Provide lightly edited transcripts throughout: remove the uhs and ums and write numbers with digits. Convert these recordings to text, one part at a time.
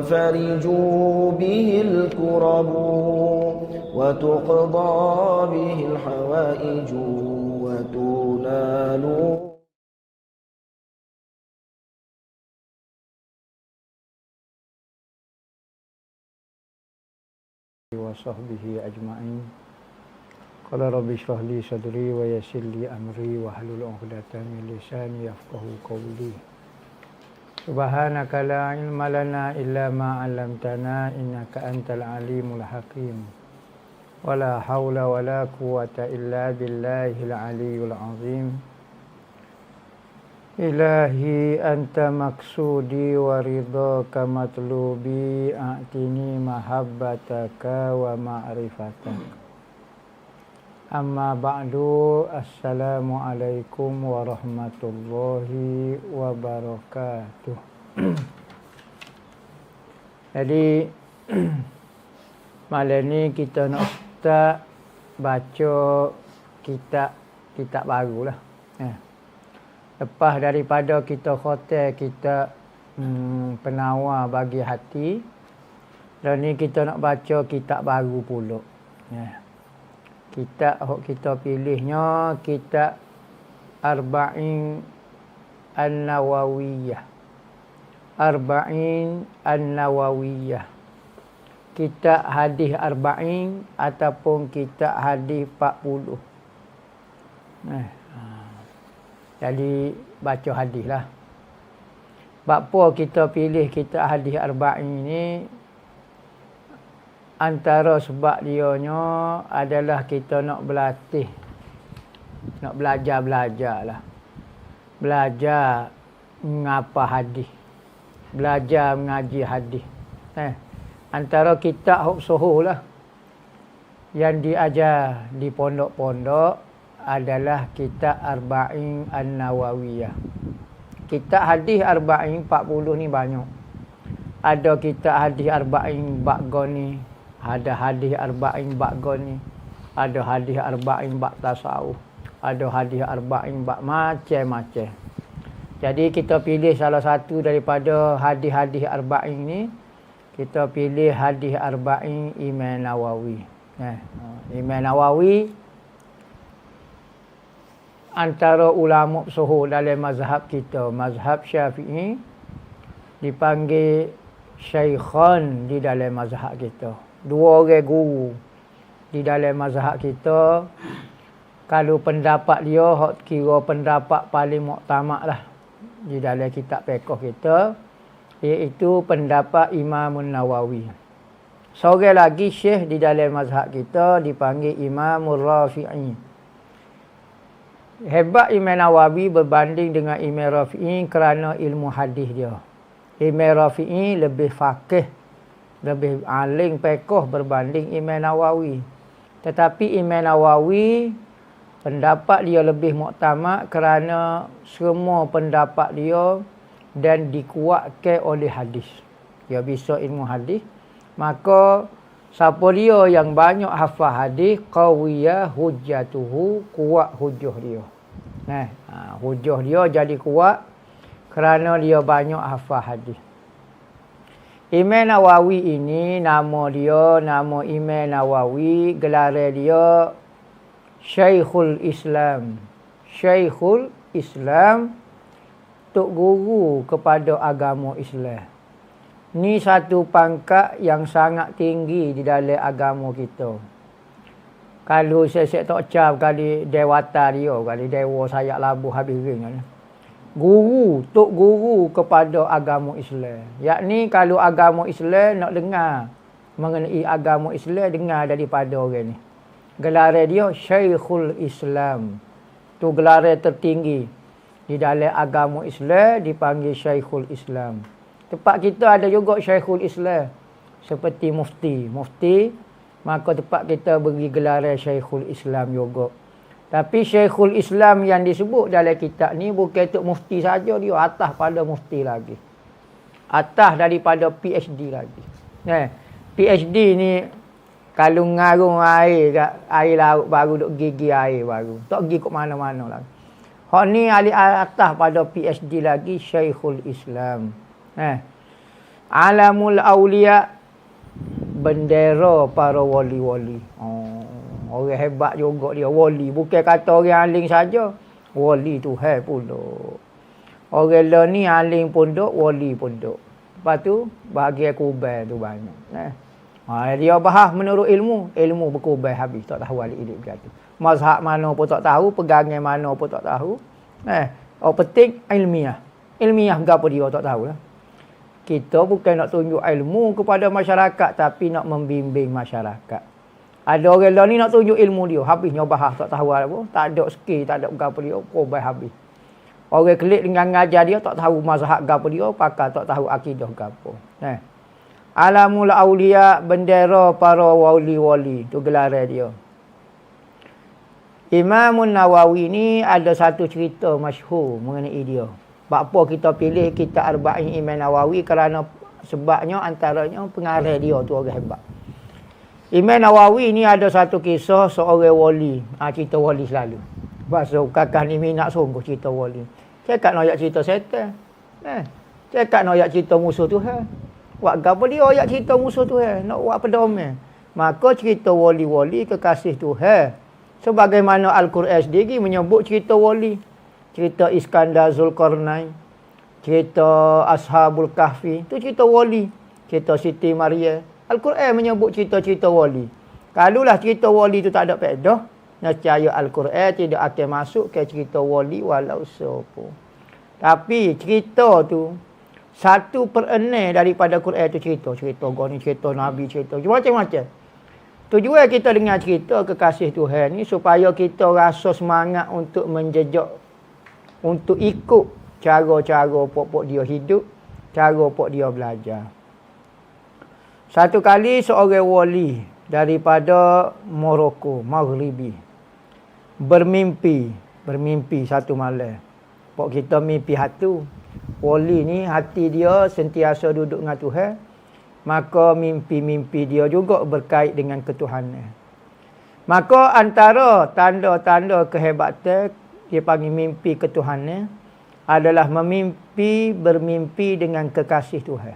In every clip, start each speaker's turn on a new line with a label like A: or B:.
A: فرجوا به الكرب وتقضى به الحوائج وتنال
B: وصحبه أجمعين. قال رب اشرح لي صدري ويسر لي أمري واحلل عقدة من لساني يفقهوا قولي. سبحانك لا علم لنا إلا ما علمتنا إنك أنت العليم الحكيم ولا حول ولا قوة إلا بالله العلي العظيم. Ilahi anta maksudi wa ridhaka matlubi a'tini mahabbataka wa ma'rifataka. Amma ba'du, assalamualaikum warahmatullahi wabarakatuh. Jadi malam ni kita nak start baca kitab barulah. Lepas daripada kita khotel kitab penawar bagi hati, dan ni kita nak baca kitab baru pula. Kitab yang kita pilihnya kitab Arba'in An-Nawawiyah. Arba'in An-Nawawiyah. Kitab hadis Arba'in ataupun kitab hadis 40. Jadi baca hadis lah. Sebab apa kita pilih kitab hadis Arba'in ni? Antara sebab dianya adalah kita nak berlatih, nak belajar lah. Belajar mengapa hadis, belajar mengaji hadis. Antara kitab hok soho lah yang diajar di pondok-pondok adalah kitab Arba'in An-Nawawiyah. Kitab hadis Arba'in 40 ni banyak. Ada kitab hadis Arba'in Baqani, ada hadis Arba'in Baqani, ada hadis Arba'in Baq Tasawuf, ada hadis Arba'in Baq macam-macam. Jadi kita pilih salah satu daripada hadis-hadis Arba'in ni. Kita pilih hadis Arba'in Imam Nawawi. Imam Nawawi antara ulama suhu dalam mazhab kita, mazhab Syafi'i, dipanggil syaikhan di dalam mazhab kita. Dua orang guru di dalam mazhab kita. Kalau pendapat dia hak kira pendapat paling muktamad lah di dalam kitab fiqh kita, iaitu pendapat Imam Nawawi. Seorang lagi syekh di dalam mazhab kita dipanggil Imam Rafi'i. Hebat Imam Nawawi berbanding dengan Imam Rafi'i kerana ilmu hadis dia. Imam Rafi'i lebih faqih, lebih alim fiqh berbanding Imam Nawawi. Tetapi Imam Nawawi pendapat dia lebih muktamad kerana semua pendapat dia dan dikuatkan oleh hadis. Dia bisa ilmu hadis. Maka siapa dia yang banyak hafal hadis, qawiyah hujjatuhu, kuat hujjah dia. Hujjah dia jadi kuat kerana dia banyak hafal hadis. Imam Nawawi ini nama Imam Nawawi, gelar dia Syekhul Islam. Syekhul Islam, tok guru kepada agama Islam. Ni satu pangkat yang sangat tinggi di dalam agama kita. Kalau saya tak cap kali dewata dia, kali dewa sayak labuh habis ring. Guru, tok guru kepada agama Islam. Yakni kalau agama Islam nak dengar mengenai agama Islam, dengar daripada orang ni. Gelar dia Syekhul Islam. Tu gelar tertinggi di dalam agama Islam, dipanggil Syekhul Islam. Tempat kita ada juga Syekhul Islam seperti mufti, maka tempat kita beri gelar Syekhul Islam juga. Tapi Syekhul Islam yang disebut dalam kitab ni bukan untuk mufti saja, dia atas pada mufti lagi. Atas daripada PhD lagi. PhD ni kalau ngarung air laut baru duk gigi air baru. Tak pergi ke mana-mana lagi. Hak ni atas pada PhD lagi, Syekhul Islam. Alamul Aulia, bendera para wali-wali. Orang hebat juga dia, wali. Bukan kata orang alim saja. Wali Tuhan pula. Orang lain ni alim pun duk, wali pun duk. Lepas tu, bahagian kubal tu banyak. Dia bahas menurut ilmu. Ilmu berkubal habis. Tak tahu alik hidup macam tu. Mazhab mana pun tak tahu. Pegangan mana pun tak tahu. Orang penting ilmiah. Ilmiah apa dia tak tahu lah. Kita bukan nak tunjuk ilmu kepada masyarakat. Tapi nak membimbing masyarakat. Ada orang lain ni nak tunjuk ilmu dia. Habisnya bahas tak tahu apa. Tak ada skill, tak ada apa dia. Kubal habis. Orang kelik dengan ngajar dia tak tahu mazhab gapo dia, pakar tak tahu akidah gapo. Alamul Aulia, bendera para wali-wali, tu gelar dia. Imam Nawawi ni ada satu cerita masyhur mengenai dia. Sebab apa kita pilih kitab Arba'in Imam Nawawi, kerana sebabnya antaranya pengarah dia tu orang hebat. Imam Nawawi ni ada satu kisah seorang wali. Cerita wali selalu. Bahasa kakak ni minat sungguh cerita wali. Cakap nak cerita setan. Cakap nak cerita musuh Tuhan. Buat apa dia ayat cerita musuh Tuhan? Nak buat pedoman. Maka cerita wali-wali kekasih Tuhan. Sebagaimana Al-Quran sendiri menyebut cerita wali. Cerita Iskandar Zulkarnain. Cerita Ashabul Kahfi. Itu cerita wali. Cerita Siti Maria. Al-Quran menyebut cerita-cerita wali. Kalaulah cerita wali itu tak ada faedah, nescaya Al-Quran tidak akan masuk ke cerita wali walau siapa. Tapi cerita tu 1/6 daripada Quran tu cerita. Cerita goni, cerita Nabi, cerita macam-macam. Tujuan kita dengar cerita kekasih Tuhan ni supaya kita rasa semangat untuk menjejak, untuk ikut cara-cara pokok dia hidup, cara pokok dia belajar. Satu kali seorang wali daripada Morocco, Maghribi, bermimpi satu malam. Pok kita mimpi hatu. Wali ni hati dia sentiasa duduk dengan Tuhan. Maka mimpi-mimpi dia juga berkait dengan ketuhanan. Maka antara tanda-tanda kehebatan dia panggil mimpi ketuhanan adalah bermimpi dengan kekasih Tuhan.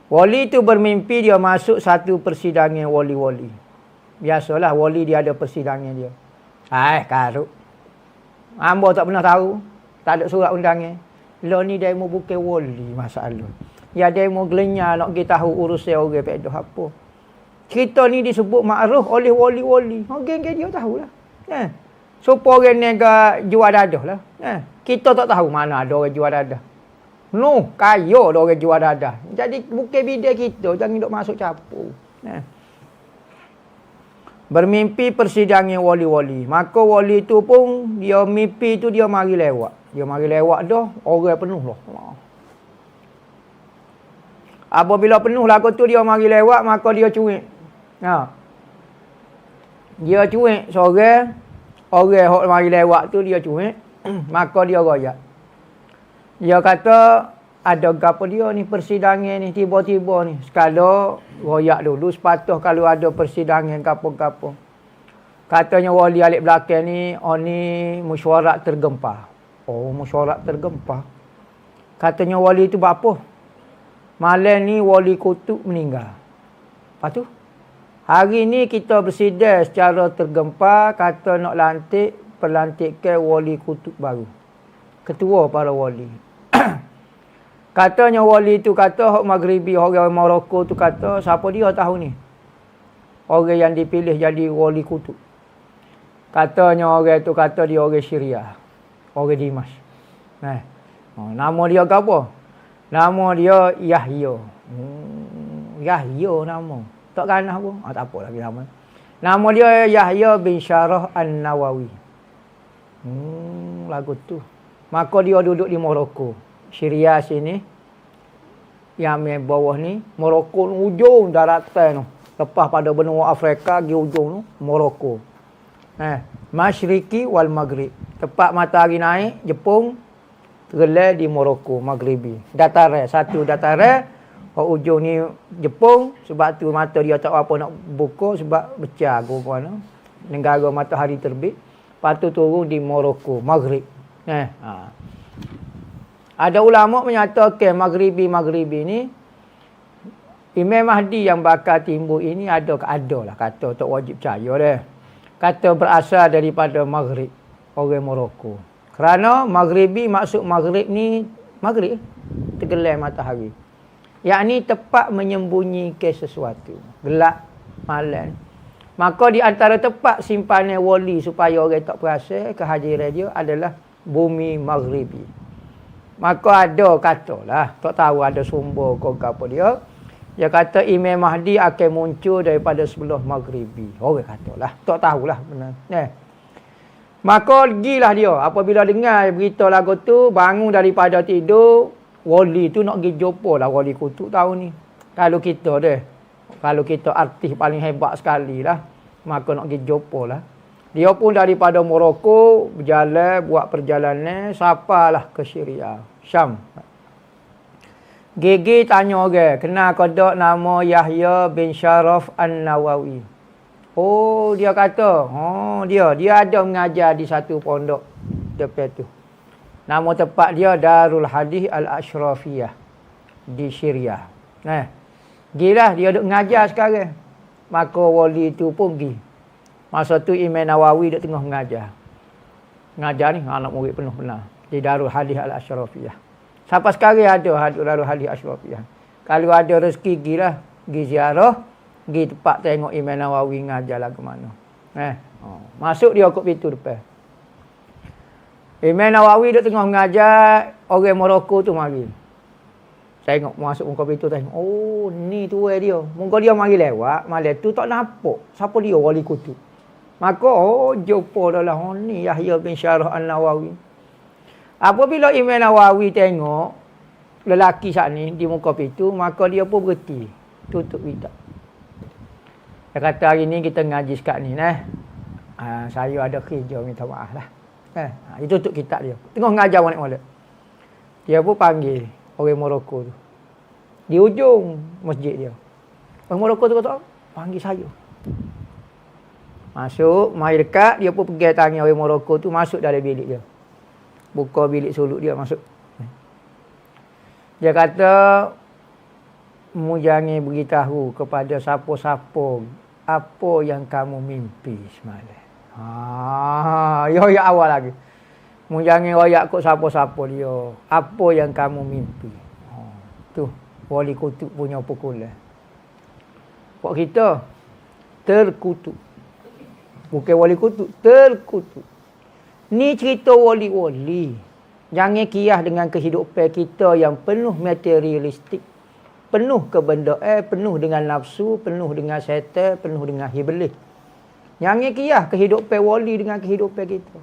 B: Wali tu bermimpi dia masuk satu persidangan wali-wali. Biasalah wali dia ada persidangan dia. Karut. Hamba tak pernah tahu. Tak ada surat undangan. Lo ni demo bukan wali masalah. Ya demo gelenyar nak pergi tahu urusan orang pedoh apa. Cerita ni disebut ma'ruf oleh wali-wali. Geng-geng dia tahulah. Supaya orang nega jual dadah lah. Kita tak tahu mana ada orang jual dadah. No, kaya ada orang jual dadah. Jadi bukan bidang kita. Jangan duk masuk campur. Bermimpi persidangan wali-wali. Maka wali tu pun, dia mimpi tu dia mari lewat. Dia mari lewat dah, orang penuh lah. Apabila penuh lagu tu dia mari lewat, maka dia cuik. Dia cuik seorang. Orang yang mari lewat tu dia cuik. Maka dia royak. Dia kata, ada gapo dia ni persidangan ni tiba-tiba ni. Sekala royak dulu sepatah kalau ada persidangan gapo-gapo. Katanya wali alik belakang ni, ni mesyuarat tergempar. Mesyuarat tergempar. Katanya wali tu buat apa? Malam ni wali kutub meninggal. Lepas tu, hari ni kita bersidang secara tergempar, kata nak pelantikan wali kutub baru. Ketua para wali. Katanya wali tu kata, hok Maghribi, orang Morocco tu kata, siapa dia tahu ni? Orang yang dipilih jadi wali kutub. Katanya orang tu kata dia orang Syria. Orang Dimash. Nama dia apa? Nama dia Yahya. Yahya nama. Tak kanah pun. Tak apa lagi nama. Nama dia Yahya bin Syarah An-Nawawi. Lagu tu. Maka dia duduk di Morocco. Syria sini. Yang bawah ni. Morocco ujung daratan tu. Lepas pada benua Afrika, di ujung tu. Morocco. Masyriki wal Maghrib. Tepat matahari naik, Jepun. Tergelar di Morocco, Maghribi. Dataran. Satu dataran. Ujung ni Jepun. Sebab tu mata dia tak apa nak buka. Sebab pecah. Negara matahari terbit. Lepas tu turun di Morocco, Maghrib. Ada ulama menyatakan Maghribi ni Imam Mahdi yang bakal timbul ini ada lah kata tak wajib percaya dia. Kata berasal daripada Maghrib, orang Morocco. Kerana Maghribi maksud Maghrib ni Maghrib tergelam matahari. Yakni tepat menyembunyikan sesuatu, gelap malam. Maka di antara tempat simpanan wali supaya orang tak perasan kehadiran dia adalah bumi Maghribi. Maka ada katalah, tak tahu ada sumber ke apa dia. Dia kata Imam Mahdi akan muncul daripada sebelah Maghribi. Orang katalah, tak tahulah benar. Maka gilah dia. Apabila dengar berita lagu tu, bangun daripada tidur, wali tu nak pergi jumpa lah wali kutub tahun ni. Kalau kita artis paling hebat sekali lah, maka nak pergi jumpa lah. Dia pun daripada Morocco berjalan, buat perjalanan, sapalah ke Syria, Syam. Gigi tanya orang, kenal kodok nama Yahya bin Sharaf An-Nawawi. Oh, dia kata, dia ada mengajar di satu pondok depan tu. Nama tempat dia Darul Hadith Al-Ashrafiyah di Syria. Gilah dia duk mengajar sekarang. Maka wali tu pun pergi. Masa tu Imam Nawawi duk tengah mengajar. Mengajar ni anak murid penuh benar di Darul Hadith Al-Ashrafiyah. Sampai sekarang ada Darul Hadith Al-Ashrafiyah. Kalau ada rezeki gilah, pergi ziarah, pergi tempat tengok Imam Nawawi mengajar lah ke mana. Masuk dia ke pintu depan. Imam Nawawi duk tengah mengajar, orang Morocco tu mari. Tengok masuk muka pintu tengok. Oh, ni tu dia. Muka dia mari lewat, malam tu tak nampak siapa dia wali kutub. Maka jumpa dah lah ni Yahya bin Sharaf An-Nawawi. Apabila Imam Nawawi tengok lelaki saat ni di muka pintu, maka dia pun berhenti, tutup kitab. Dia kata hari ni kita ngaji sekat ni saya ada kerja, minta maaf lah. Dia tutup kitab dia. Tengok ngajar balik-balik. Dia pun panggil orang Morocco tu. Di ujung masjid dia. Orang Morocco tu kata, panggil saya. Masuk, mari dekat, dia pun pegang tangan orang Morocco tu, masuk dalam bilik dia. Buka bilik suluk dia, masuk. Dia kata, mu jangan beritahu kepada siapa-siapa apa yang kamu mimpi semalam. Ya awal lagi. Mu jangan royak kok siapa-siapa dia. Apa yang kamu mimpi. Tu wali kutub punya pukulan. Kok kita terkutuk. Bukan wali kutub, terkutuk. Ni cerita wali-wali. Jangan kiyah dengan kehidupan kita yang penuh materialistik. Penuh kebendaan, penuh dengan nafsu, penuh dengan syaitan, penuh dengan iblis. Jangan kiyah kehidupan wali dengan kehidupan kita.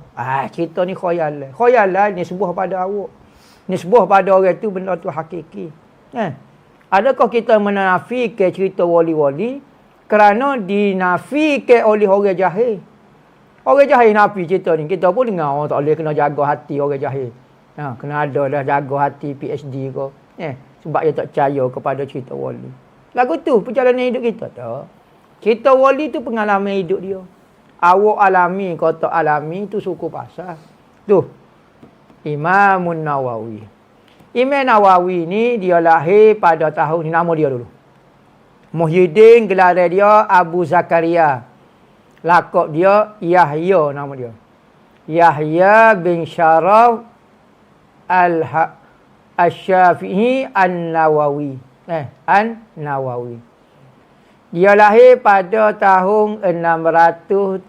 B: Cerita ni khayalan. Khayalan ni sebuah pada awak. Ni sebuah pada orang tu benda tu hakiki. Adakah kita menafikan cerita wali-wali kerana dinafikan oleh orang jahil? Orang jahil nafi cerita ni. Kita pun dengar tak boleh kena jaga hati orang jahil. Kena ada lah jaga hati PhD ke. Sebab dia tak percaya kepada cerita wali. Lagu tu perjalanan hidup kita tak. Cerita wali tu pengalaman hidup dia. Awak alami, kau tak alami, tu suku pasal. Tu. Imam Nawawi. Imam Nawawi ni dia lahir pada tahun, nama dia dulu. Muhyiddin, gelar dia Abu Zakaria. Lakab dia Yahya, nama dia. Yahya bin Sharaf Al-Syafi'i An-Nawawi. An-Nawawi. Dia lahir pada tahun 631.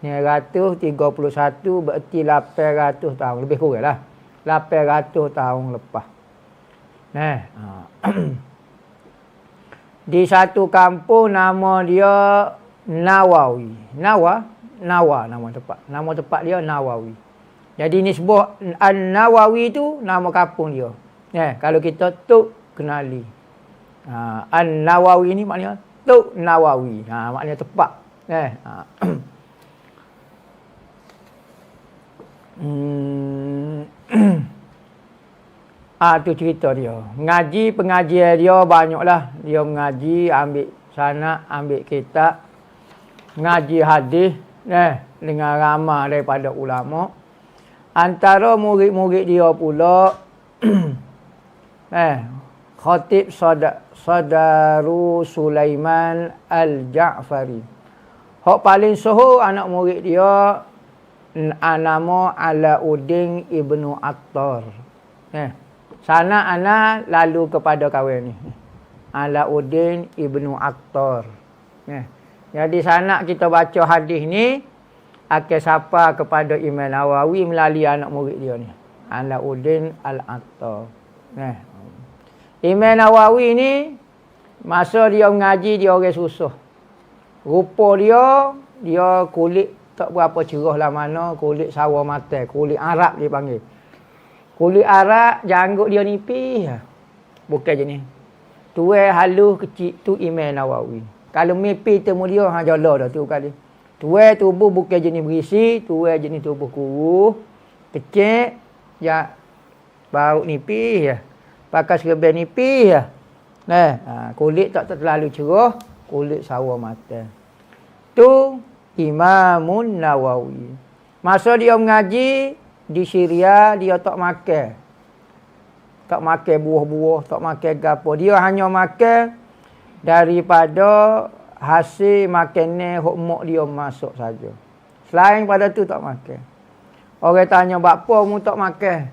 B: 631 berarti 800 tahun. Lebih kurang lah. 800 tahun lepas. Di satu kampung nama dia Nawawi. Nawa nama tempat. Nama tempat dia Nawawi. Jadi nisbah An-Nawawi tu nama kampung dia. Kalau kita tok kenali. An-Nawawi ni maknanya Tok Nawawi. Maknanya tepat. Tu cerita dia. Ngaji, pengajian dia banyaklah. Dia mengaji, ambil sanad, ambil kitab. Ngaji hadis dengan ramai daripada ulama. Antara murid-murid dia pula Khatib Sadaru Sulaiman Al-Ja'fari. Hak paling soho anak murid dia nama Alauddin Ibnu Attar. Sana ana lalu kepada kawan ni. Alauddin Ibnu Attar. Jadi sana kita baca hadis ni akan sapa kepada Imam Nawawi melalui anak murid dia ni. Alauddin Al-Attar. Imam Nawawi ni masa dia mengaji dia orang susah. Rupa dia kulit tak berapa cerah lah mana, kulit sawo mata, kulit Arab dia panggil. Kulit Arab, janggut dia nipis. Bukan je ni. Tuai halus kecil tu Imam Nawawi. Kalau mimpi temu dia jala dah tu kali. Tuai tubuh bukan jenis berisi, tuai jenis tubuh kurus, kecil, ya bau nipis ya. Pakai serban nipis ya. Kulit tak terlalu cerah, kulit sawo mata. Tu Imamun Nawawi. Masa dia mengaji di Syria, dia tak makan. Tak makan buah-buah, tak makan gapo. Dia hanya makan daripada hasil makanan hok mak dia masuk saja. Selain pada tu tak makan. Orang tanya, "Bapa mu tak makan?"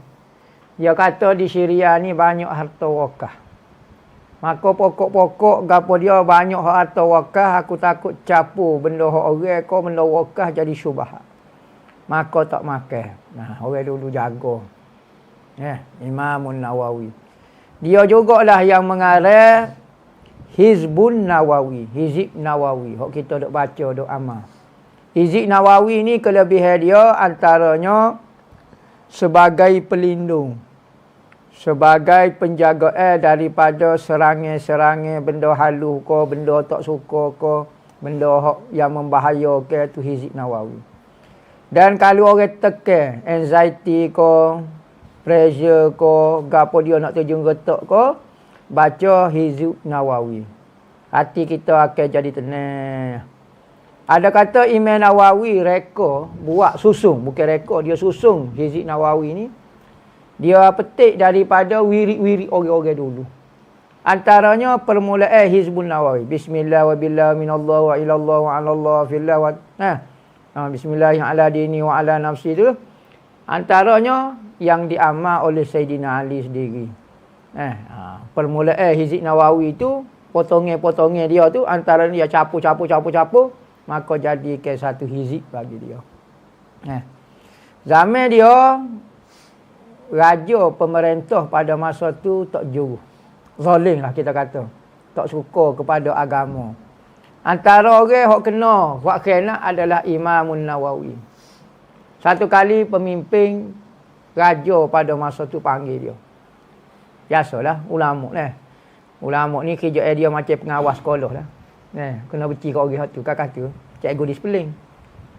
B: Dia kata di Syria ni banyak harta wakaf. Maka pokok-pokok gapo dia banyak harta wakaf, aku takut capu benda hak orang ko benda wakaf jadi syubhat. Maka tak makan. Nah, orang dulu jaga. Imamun Nawawi. Dia jugalah yang mengarang Hizbun Nawawi, Hizib Nawawi. Hak kita duk baca, duk amal. Hizib Nawawi ni kelebihan dia antaranya sebagai pelindung, sebagai penjaga daripada serangan-serangan benda halus ko, benda tak suka ko, benda yang membahayakan tu Hizib Nawawi. Dan kalau orang tekan anxiety ko, pressure ko, gapo dia nak terjun getak ko, baca Hizib Nawawi. Hati kita akan jadi tenang. Ada kata Imam Nawawi reka buat susung, bukan reka, dia susung Hizib Nawawi ni. Dia petik daripada wirid-wirid orang-orang dulu. Antaranya permulaan Hizbun Nawawi. Bismillah wa billah minallah wa ilallah wa anallah fillah wa bismillah yang ala dini wa ala nafsi tu. Antaranya yang diamal oleh Sayyidina Ali sendiri. Permulaan Hizib Nawawi tu, potongan-potongan dia tu antaranya dia capu, maka jadi ke satu hizib bagi dia. Zaman dia raja pemerintah pada masa tu tak juru. Zalim lah kita kata. Tak suka kepada agama. Antara orang yang kena buat khianat adalah Imamun Nawawi. Satu kali pemimpin raja pada masa tu panggil dia. Biasalah ulama lah. Ulama ni kerja dia macam pengawas sekolah lah. Kena beci kat orang tu, kakak tu. Cikgu disiplin.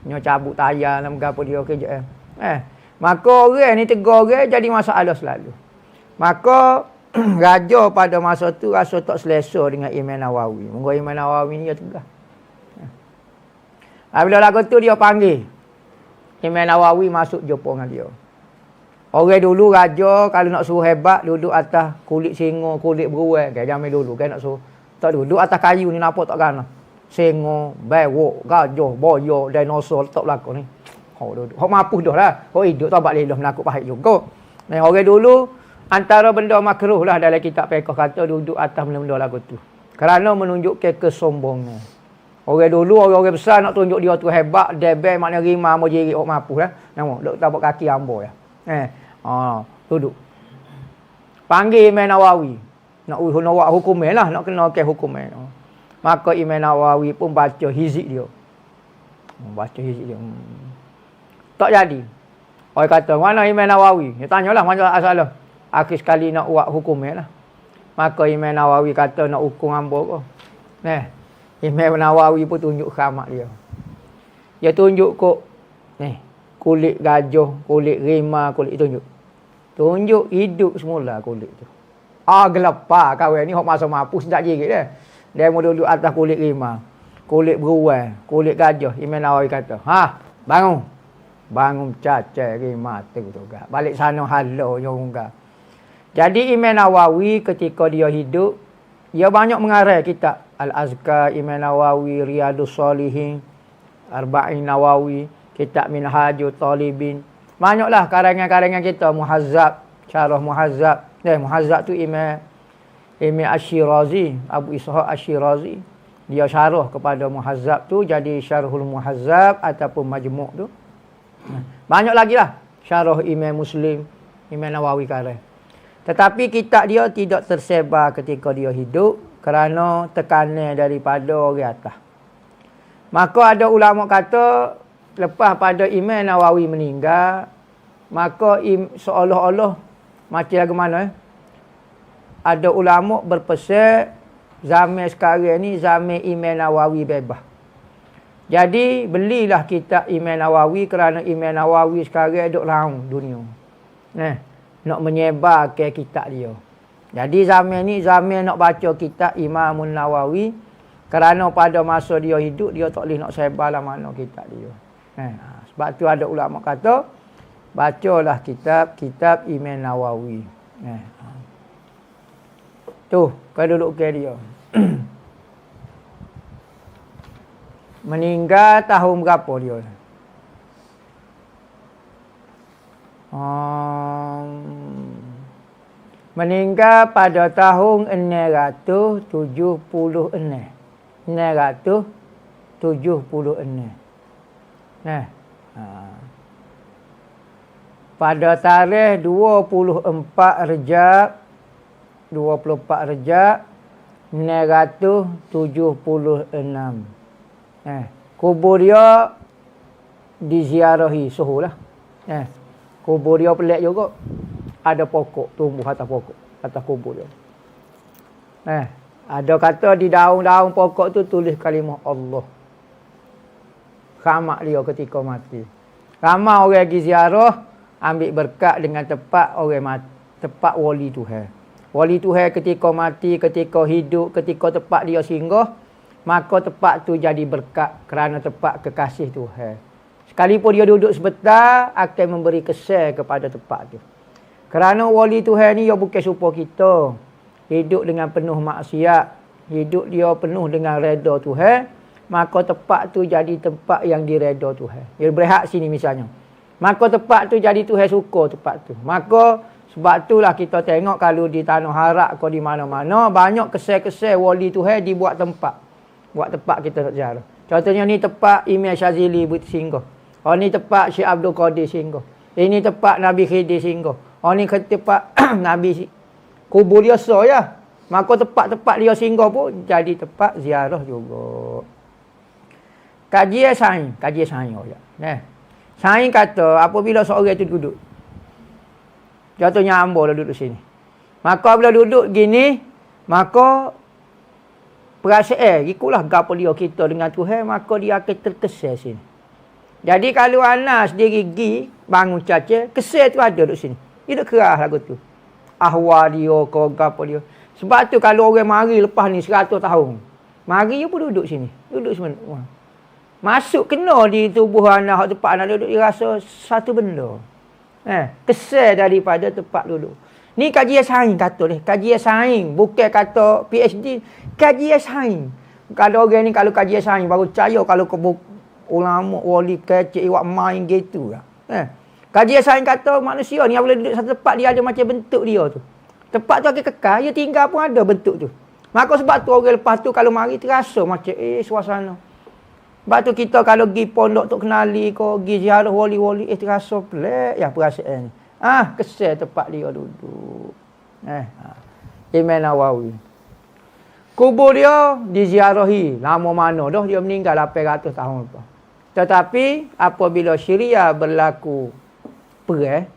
B: Nyo cabut tayar dalam gapo dia kerja. Maka orang ni tegur orang jadi masalah selalu. Maka raja pada masa tu rasa tak selesa dengan Imam Nawawi. Munggo Imam Nawawi ni dia tegah. Bila lagu tu dia panggil Imam Nawawi masuk jumpa dengan dia. Orang dulu raja kalau nak suruh hebat duduk atas kulit singa, kulit beruang. Kayak zaman dulu kan nak suruh. Tak duduk atas kayu ni nampak tak kan. Singa, bewok, gajah, boyo, dinosaur letak belakang ni. Duduk. Hok mampu dah lah. Hok hidup tak boleh dah menakut pahit juga. Orang dulu antara benda makruh lah dalam kitab fiqh kata duduk atas benda-benda lagu tu. Kerana menunjukkan kesombongan. Orang dulu orang-orang besar nak tunjuk dia tu hebat, debel maknanya rimah mau jerit hok mampu lah. Nampak duk tapak kaki ambo ya. Duduk. Panggil Imam Nawawi. Nak buat hukum lah, nak kena ke hukum. Maka Imam Nawawi pun baca hizib dia. Baca hizib dia. Tak jadi. Orang kata, mana Imam Nawawi? Dia tanyalah mana asal. Akhir sekali nak buat hukum lah. Maka Imam Nawawi kata nak hukum hamba ke. Imam Nawawi pun tunjuk keramat dia. Dia tunjuk kok kulit gajah, kulit rimah, kulit tunjuk. Tunjuk hidup semula kulit tu. Gelapar kawan ni hok masa mampu sedap jerit dah. Dia mau duduk atas kulit rimah, kulit beruang, kulit gajah. Imam Nawawi kata, bangun. Bangun cacat mata tu gak. Balik sana halau yang gak. Jadi Imam Nawawi ketika dia hidup, dia banyak mengarang kitab Al-Azkar, Imam Nawawi, Riyadhus Shalihin, Arba'in Nawawi, kitab Minhajut Talibin. Banyaklah karangan-karangan kita, Muhazzab, Syarah Muhazzab. Muhazzab tu Imam Asy-Syirazi, Abu Ishaq Asy-Syirazi. Dia syarah kepada Muhazzab tu jadi Syarhul Muhazzab ataupun Majmu' tu. Banyak lagi lah syarah Imam Muslim, Imam Nawawi karang. Tetapi kitab dia tidak tersebar ketika dia hidup kerana tekanan daripada orang atas. Maka ada ulama kata lepas pada Imam Nawawi meninggal, maka seolah-olah macam lagu mana ada ulama berpesan zaman sekarang ni zaman Imam Nawawi bebas. Jadi belilah kitab Imam Nawawi kerana Imam Nawawi sekarang duk raung dunia. Nak menyebar ke kitab dia. Jadi zaman ni zaman nak baca kitab Imam Nawawi kerana pada masa dia hidup dia tak boleh nak sebar lah mana kitab dia. Sebab tu ada ulama kata bacalah kitab Imam Nawawi. Tu kedudukan dia. Meninggal tahun berapa dia? Meninggal pada tahun 676. 676. Pada tarikh 24 Rejab 676. Kubur dia diziarahi suhulah. Kubur dia pelik juga. Ada pokok tumbuh atas pokok, atas kubur dia. Ada kata di daun-daun pokok tu tulis kalimah Allah. Khamak dia ketika mati. Ramai orang pergi ziarah, ambil berkat dengan tepat orang mati, tepat wali Tuhan. Wali Tuhan ketika mati, ketika hidup, ketika tepat dia singgah, maka tempat tu jadi berkat kerana tempat kekasih Tuhan. Sekalipun dia duduk sebentar, akan memberi kesan kepada tempat tu. Kerana wali Tuhan ni dia bukan serupa kita. Hidup dengan penuh maksiat, hidup dia penuh dengan redha Tuhan, maka tempat tu jadi tempat yang direda Tuhan. Dia berehat sini misalnya. Maka tempat tu jadi Tuhan suka tempat tu. Maka sebab itulah kita tengok kalau di Tanah Harak atau di mana-mana banyak kesan-kesan wali Tuhan dibuat tempat. Buat tempat kita nak ziarah. Contohnya ni tempat Imam Syazili singgah. Oh ni tempat Syekh Abdul Qadir singgah. Ini tempat Nabi Khidir singgah. Oh ni tempat Nabi kubur dia ya. Maka tempat-tempat dia singgah pun jadi tempat ziarah juga. Kajian sains oh ya. Sains kata apabila seorang itu duduk. Contohnya hamba duduk sini. Maka bila duduk gini, maka perasaan ikutlah gapo dia kita dengan Tuhan, maka dia akan terkesan sini. Jadi kalau anak sendiri pergi bangun caca, kesan tu ada duduk sini. Dia duduk keras lagu tu. Ahwal dia ke gapo dia. Sebab tu kalau orang mari lepas ni 100 tahun, mari dia pun duduk sini. Duduk sebentar. Masuk kena di tubuh anak, hak tempat anak duduk, dia rasa satu benda. Kesan daripada tempat duduk. Ni kajian sains kata ni. Kajian sains. Bukan kata PhD. Kajian sains. Kalau orang ni kalau kajian sains baru percaya kalau ulama wali kecil iwak main gitu lah. Kajian sains kata manusia ni bila duduk satu tempat dia ada macam bentuk dia tu. Tempat tu akan kekal. Dia tinggal pun ada bentuk tu. Maka sebab tu orang lepas tu kalau mari terasa macam suasana. Sebab tu kita kalau pergi pondok tok kenali ke, pergi ziarah wali-wali, terasa pelik ya perasaan ni. Kesan tempat dia duduk. Imam Nawawi. Kubur dia diziarahi. Lama mana dah dia meninggal 800 tahun lepas. Tetapi apabila Syria berlaku perang,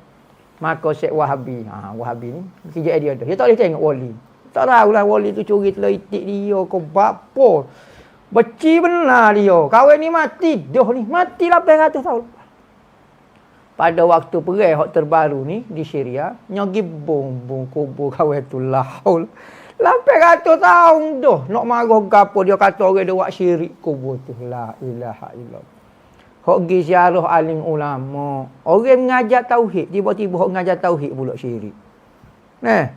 B: maka Syekh Wahabi, Wahabi ni kerja dia tu. Dia tak boleh tengok wali. Tak tahulah wali tu curi telaitik dia ke apa. Beci benar dia. Kawan ni mati. Mati 800 tahun. Pada waktu perang hak terbaru ni di Syria, nyogi bom kubur kawan tu laul. 800 tahun dah. Nak marah gapo dia kata orang dia buat syirik kubur tu. La ilaha illallah. Hok gi ziarah alim ulama. Orang mengajar tauhid, tiba-tiba hok mengajar tauhid pula syirik. Nah,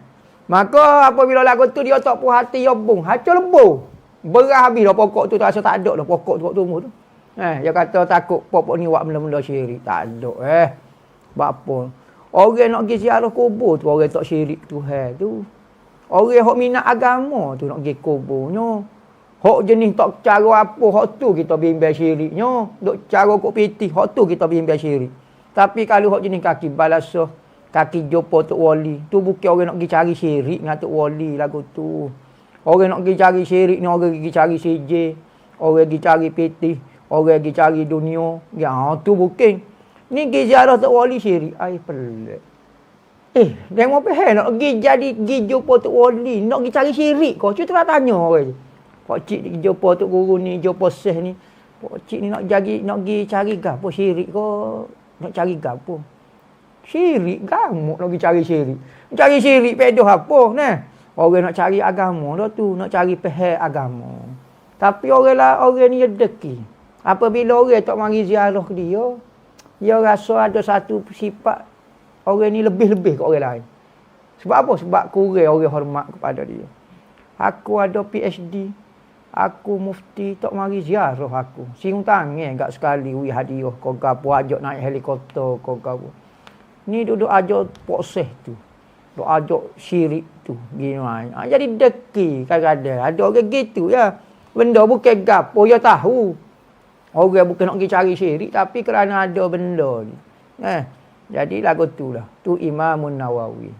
B: maka apabila lagu tu dia tak puas hati, dia bung, hancur lebur. Berah habis dah pokok tu, tak rasa tak ada dah pokok tu tumbuh tu. Dia kata takut pokok ni buat benda-benda syirik. Tak ada Sebab apa? Orang nak pergi ziarah kubur tu, orang tak syirik Tuhan tu. Orang hok minat agama tu nak pergi kuburnya. Hok jenis tak cara apa, hok tu kita bimbang syiriknya. Duk cara kok pitih, hok tu kita bimbang syirik. Tapi kalau hok jenis kaki balasah, kaki jumpa Tok Wali, tu bukan orang nak pergi cari syirik dengan Tok Wali lagu tu. Orang nak pergi cari syirik ni, orang pergi cari CJ, orang pergi cari pitih, orang pergi cari dunia. Ya, tu bukan. Ni pergi ziarah Tok Wali syirik. Ai pelik. Dia mau pergi nak pergi jumpa Tok Wali, nak pergi cari syirik kau. Cuba tanya orang. Pak cik jumpa Tok Guru ni, jumpa Syekh ni. Pak cik ni nak pergi cari gapo syirik kau? Nak cari gapo? Syirik gamuk nak pergi cari syirik. Cari syirik pedoh apa nah? Orang nak cari agama dah tu, nak cari pihak agama. Tapi orang ni deki. Apabila orang tak mari ziarah dia, dia rasa ada satu sifat orang ni lebih-lebih ke orang lain. Sebab apa? Sebab kurang orang hormat kepada dia. Aku ada PhD. Aku mufti tak mari ziarah aku. Siung tangan gak sekali wi hadiah kau gapo ajak naik helikopter kau gapo. Ni duduk ajak pokseh tu. Duk ajak syirik tu. Gini jadi deki kadang-kadang. Ada orang gitu ya. Benda bukan gapo dia tahu. Orang bukan nak pergi cari syirik tapi kerana ada benda ni. Jadi lagu tu lah. Tu Imamun Nawawi.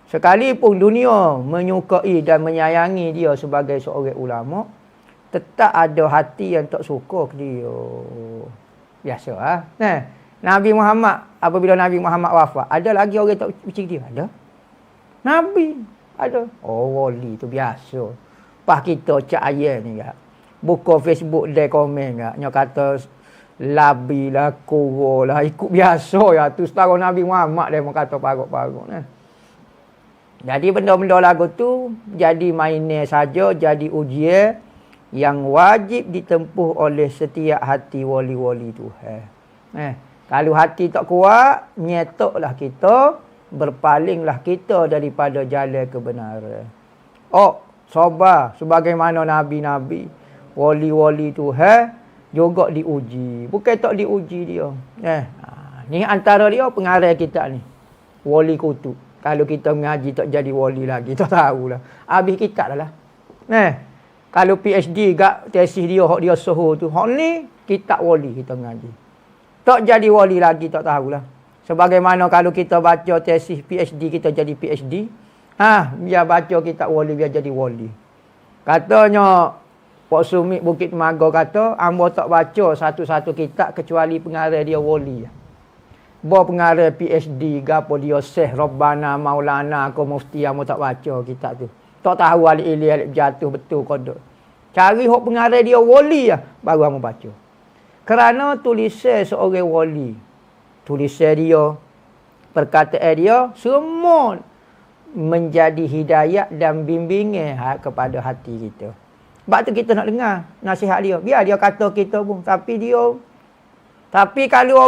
B: Sekalipun dunia menyukai dan menyayangi dia sebagai seorang ulama, tetap ada hati yang tak suka ke dia. Biasa Nabi Muhammad, apabila Nabi Muhammad wafat, ada lagi orang tak benci dia? Ada. Nabi ada. Wali tu biasa. Pas kita cak ayat ni gak. Buka Facebook dia komen gak. Nya kata labi lah, kuro lah, ikut biasa ya tu setara Nabi Muhammad dia kata paruk-paruk Jadi benda-benda lagu tu jadi mainnya saja, jadi ujian yang wajib ditempuh oleh setiap hati wali-wali Tuhan. Kalau hati tak kuat, nyetuklah kita, berpalinglah kita daripada jalan kebenaran. Sabar sebagaimana nabi-nabi, wali-wali Tuhan juga diuji. Bukan tak diuji dia. Ni antara dia pengarah kita ni. Wali kutub. Kalau kita mengaji tak jadi wali lagi, tak tahulah. Habis kita dah lah. Kalau PhD gak tesis dia, hak dia soho tu. Hak ni kitab wali kita mengaji. Tak jadi wali lagi, tak tahulah. Sebagaimana kalau kita baca tesis PhD, kita jadi PhD. Biar baca kitab wali, biar jadi wali. Katanya, Pak Sumit Bukit Temaga kata, hamba tak baca satu-satu kitab kecuali pengarah dia wali. Bawa pengarah PhD, gapo dia Syekh Rabbana Maulana ke Mufti, hamba tak baca kitab tu. Tak tahu alif ilih alif jatuh betul kodok. Cari hok pengarah dia wali baru hamba baca. Kerana tulisan seorang wali, tulisan dia, perkataan dia, semua menjadi hidayat dan bimbingan kepada hati kita. Sebab tu kita nak dengar nasihat dia. Biar dia kata kita pun. Tapi kalau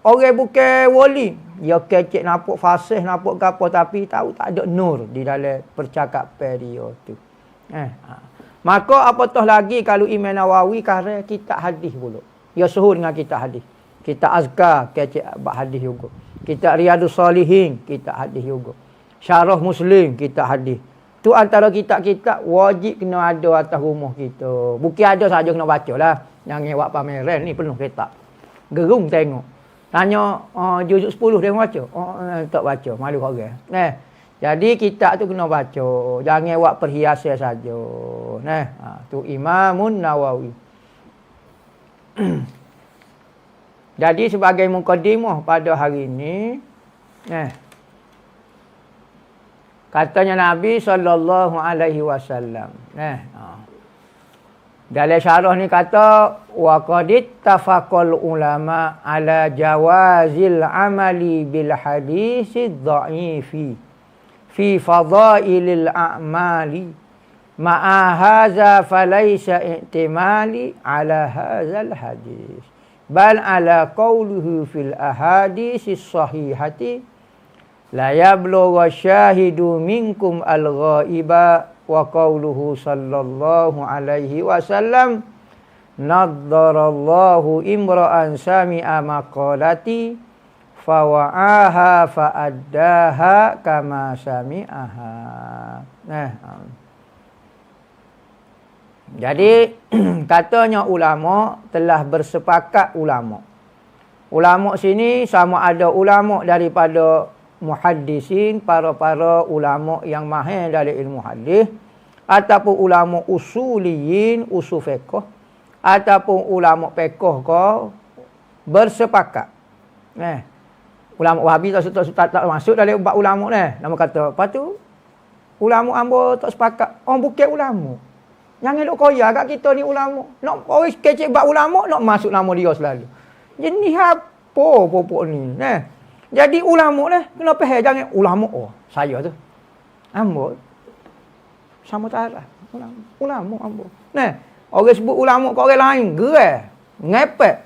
B: orang bukan wali, dia kecek nampak fasih, nampak apa, tapi tahu tak ada nur di dalam percakapan dia tu. Maka apatah lagi kalau Imam Nawawi karya kitab hadis pula. Dia suhur dengan kitab hadis. Kitab Azkar, kecek hadis juga. Kitab Riyadus Salihin, kitab hadis juga. Syarah Muslim, kitab hadis. Tu antara kitab-kitab wajib kena ada atas rumah kita. Bukan ada saja kena baca lah. Jangan buat pameran ni penuh kitab. Gerung tengok. Tanya juzuk 10 dia baca. Tak baca, malu orang. Jadi kitab tu kena baca. Jangan buat perhiasan saja. Tu Imamun Nawawi. Jadi sebagai mukadimah pada hari ini, katanya Nabi sallallahu alaihi wasallam. Dalam syarah ni kata wa qad ittafaqal ulama ala jawazil amali bil hadisi dha'ifi fi fadailil a'mali ma'a hadza falaysa ihtimali ala hadzal hadis. bal ala qawluhu fil ahadisis sahihati la yablugha syahidu minkum al-ghaiba wa qawluhu sallallahu alaihi wasallam naddarallahu imra'an sami'a maqalati fawa'aha fa'addaha kama sami'aha. Jadi katanya ulama telah bersepakat ulama. Ulama sini sama ada ulama daripada muhaddisin, para ulama yang mahir dari ilmu hadis, ataupun ulama usuliyin, usul fiqh, ataupun ulama fiqh kau bersepakat. Ulama Wahabi tak masuk dalam empat ulama ni. Nama kata, lepas tu ulama ambo tak sepakat. Orang bukan ulama. Jangan duk koyak kat kita ni ulama. Nak orang kecek bab ulama, nak masuk nama dia selalu. Jenis apa pokok ni? Jadi ulama ni, kena faham jangan ulama. Oh, saya tu. Ambo. Sama taraf. Ulama ambo. Orang sebut ulama kat orang lain, gerai. Ngepek.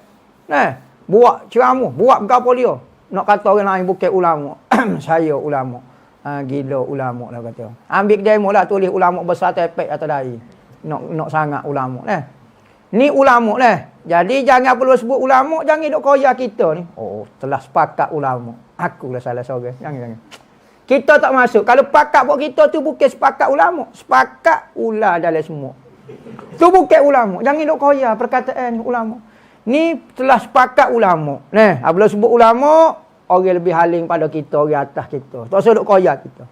B: Buat ceramah, buat gapo dia. Nak kata orang lain bukan ulama. Saya ulama. Gila ulama lah kata. Ambil demo lah tulis ulama besar tepek atas dahi. Nak sangat ulama ni ulama Jadi jangan perlu sebut ulama, jangan duk koyak kita ni. Oh, telah sepakat ulama. Akulah salah seorang. Jangan. Kita tak masuk. Kalau pakat buat kita tu bukan sepakat ulama, sepakat ular dalam semua. Tu bukan ulama. Jangan duk koyak perkataan ulama. Ni telah sepakat ulama. Apabila sebut ulama, orang lebih haling pada kita, orang atas kita. Tak usah duk koyak kita.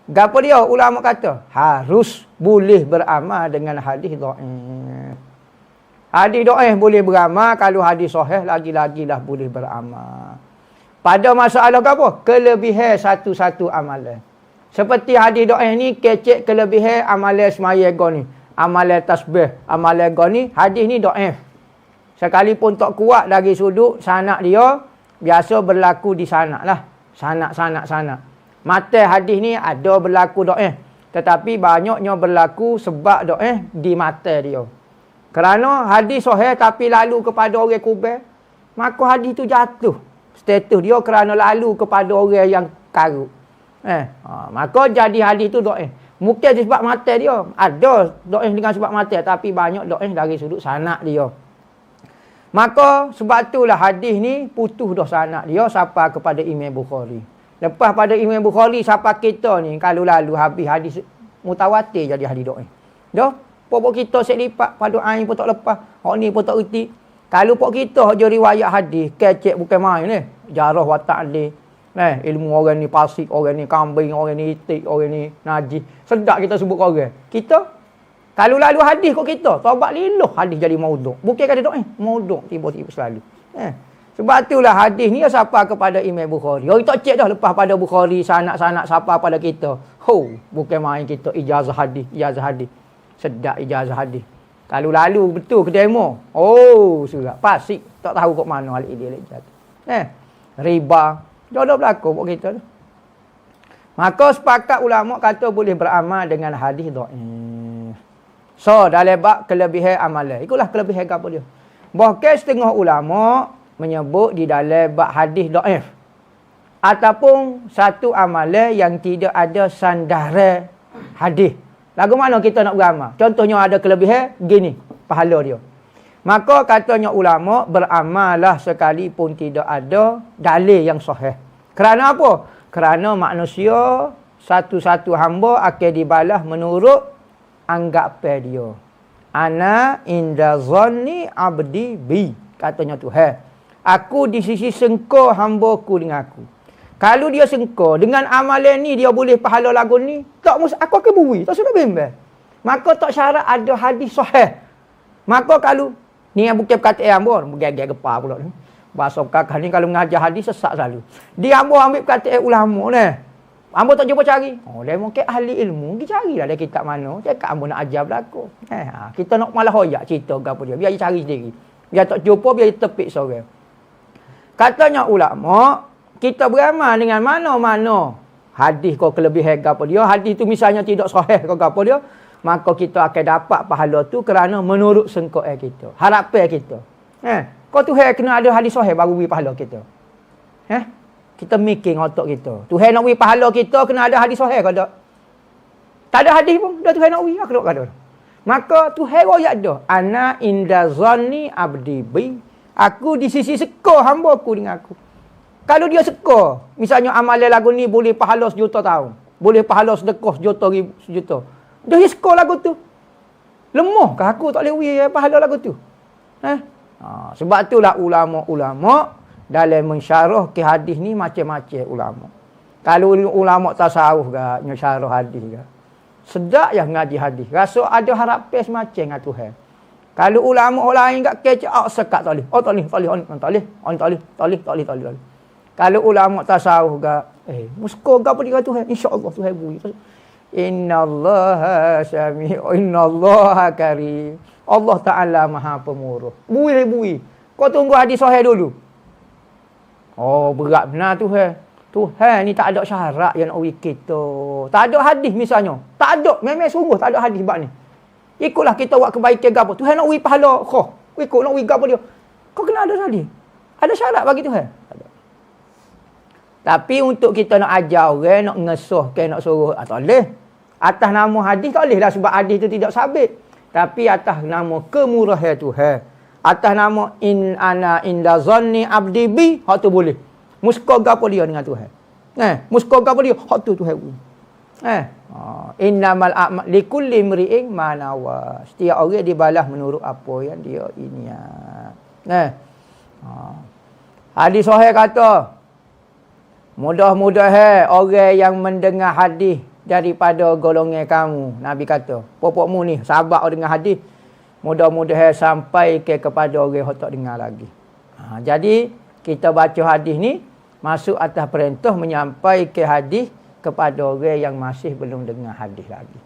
B: Gapo dia ulama kata? Harus boleh beramal dengan hadis dhaif. Hadis dhaif boleh beramal, kalau hadis sahih lagi-lagilah boleh beramal. Pada masalah gapo? Kelebihan satu-satu amalan. Seperti hadis dhaif ni kecek kelebihan amalan semaya go ni. Amalan tasbih, amalan go ni, hadis ni dhaif. Sekalipun tak kuat dari sudut sanad dia, biasa berlaku di sanad lah. Sanad. Mata hadis ni ada berlaku dhaif, tetapi banyaknya berlaku sebab dhaif di mata dia. Kerana hadis sahih tapi lalu kepada orang kubur, maka hadis tu jatuh status dia kerana lalu kepada orang yang karut. Maka jadi hadis tu dhaif. Mungkin sebab mata dia. Ada dhaif dengan sebab mata, tapi banyak dhaif dari sudut sanad dia. Maka sebab itulah hadis ni putus dah sanad dia sampai kepada Imam Bukhari. Lepas pada Imam Bukhari siapa kita ni, kalau lalu habis hadis mutawatir jadi hadis dhaif. Dah, pokok kita selipat pada ain pun tak lepas, hak ni pun tak reti. Kalau pokok kita je riwayat hadis, kecek bukan main ni. Jarah wa ta'dil. Ilmu orang ni pasik, orang ni kambing, orang ni itik, orang ni najis. Sedap kita sebut orang. Kita kalau lalu hadis kok kita, taubat lillah hadis jadi maudhu'. Bukan kata dhaif, maudhu' tiba-tiba selalu. Sebab itulah hadis ni siapa kepada Imam Bukhari. Orang tak cek dah lepas pada Bukhari sanad-sanad siapa pada kita. Bukan main kita ijazah hadis. Sedap ijazah hadis. Kalau lalu betul ke demo. Surat pasik tak tahu kok mana hal dia ijazah. Riba. Dah berlaku buat kita tu. Maka sepakat ulama kata boleh beramal dengan hadis dhaif. So, dalam bab kelebihan amalan. Itulah kelebihan apa dia. Bahkan setengah ulama menyebut di dalam bab hadis dhaif ataupun satu amalan yang tidak ada sandaran hadis. Lagu mana kita nak beramal? Contohnya ada kelebihan gini, pahala dia. Maka katanya ulama beramallah sekalipun tidak ada dalil yang sahih. Kerana apa? Kerana manusia satu-satu hamba akan dibalas menurut anggapan dia. Ana inda zanni abdi bi, katanya Tuhan. Aku di sisi sengko hamba-ku dengan aku. Kalau dia sengko dengan amalan ni dia boleh pahala lagu ni, tak mesti aku akan bui, tak sudah bimbang. Maka tak syarat ada hadis sahih. Maka kalau ni yang bukan perkataan hamba, bergagak gepa pula ni. Bahasa kakak ni kalau mengajar hadis sesak selalu. Dia hamba ambil perkataan ulama ni. Hamba tak cuba cari. Dia mungkin ahli ilmu, pergi carilah dia kitab mana. Cakap hamba nak ajar berlaku. Kita nak malah hoyak cerita ke apa dia. Biar dia cari sendiri. Biar tak jumpa, biar dia tepik seorang. Katanya ulama, kita beramal dengan mana-mana hadis kau kelebihan ke apa dia. Hadis tu misalnya tidak sahih ke apa dia, maka kita akan dapat pahala tu kerana menurut sengkok kita, harapan kita. Kau Tuhan kena ada hadis sahih baru beri pahala kita. Kita mikir otak kita. Tuhan nak beri pahala kita kena ada hadis sahih ke tak? Tak ada hadis pun dah Tuhan nak beri. Aku kata. Maka Tuhan royak dah. Ana inda zanni abdi bi. Aku di sisi seka hamba aku dengan aku. Kalau dia seka, misalnya amalan lagu ni boleh pahala 1 juta tahun. Boleh pahala sedekah 1 juta ribu 1 juta. Dia seka lagu tu. Lemah ke aku tak boleh beri pahala lagu tu? Sebab itulah ulama-ulama dalam mensyarah ke hadis ni macam-macam ulama. Kalau ulama tasawuf ke mensyarah hadis ke. Sedap yang ngaji hadis. Rasa ada harapan semacam dengan Tuhan. Kalau ulama orang lain kat kecak sekat tak boleh. Tak boleh. Kalau ulama tasawuf ke muska ke apa dia Tuhan? Insya-Allah Tuhan beri. Innallaha sami'un innallaha karim. Allah Ta'ala Maha Pemurah. Bui. Kau tunggu hadis sahih dulu. Oh, berat benar Tuhan. Tuhan ni tak ada syarat yang nak beri kita. Tak ada hadis misalnya. Tak ada. Memang sungguh tak ada hadis bab ni. Ikutlah kita buat kebaikan ke apa. Tuhan nak beri pahala. Ikut nak beri ke apa dia. Kau kena ada hadis. Ada syarat bagi Tuhan. Ada. Tapi untuk kita nak ajar orang, nak ngesahkan, nak suruh, tak boleh. Atas nama hadis tak boleh lah sebab hadis tu tidak sabit. Tapi atas nama kemurahan Tuhan. Atas nama ana inda zanni abdi bi, hak tu boleh. Muska gapo dia dengan Tuhan. Muska gapo dia, hak tu Tuhan. Innamal a'mal likulli imri'in ma nawa. Setiap orang dibalas menurut apa yang dia niat. Hadis sahih kata, mudah-mudahan orang yang mendengar hadis daripada golongan kamu. Nabi kata, popokmu ni sahabat dengan hadis, mudah-mudahan sampai kepada orang yang tak dengar lagi. Jadi kita baca hadis ni masuk atas perintah menyampaikan hadis kepada orang yang masih belum dengar hadis lagi.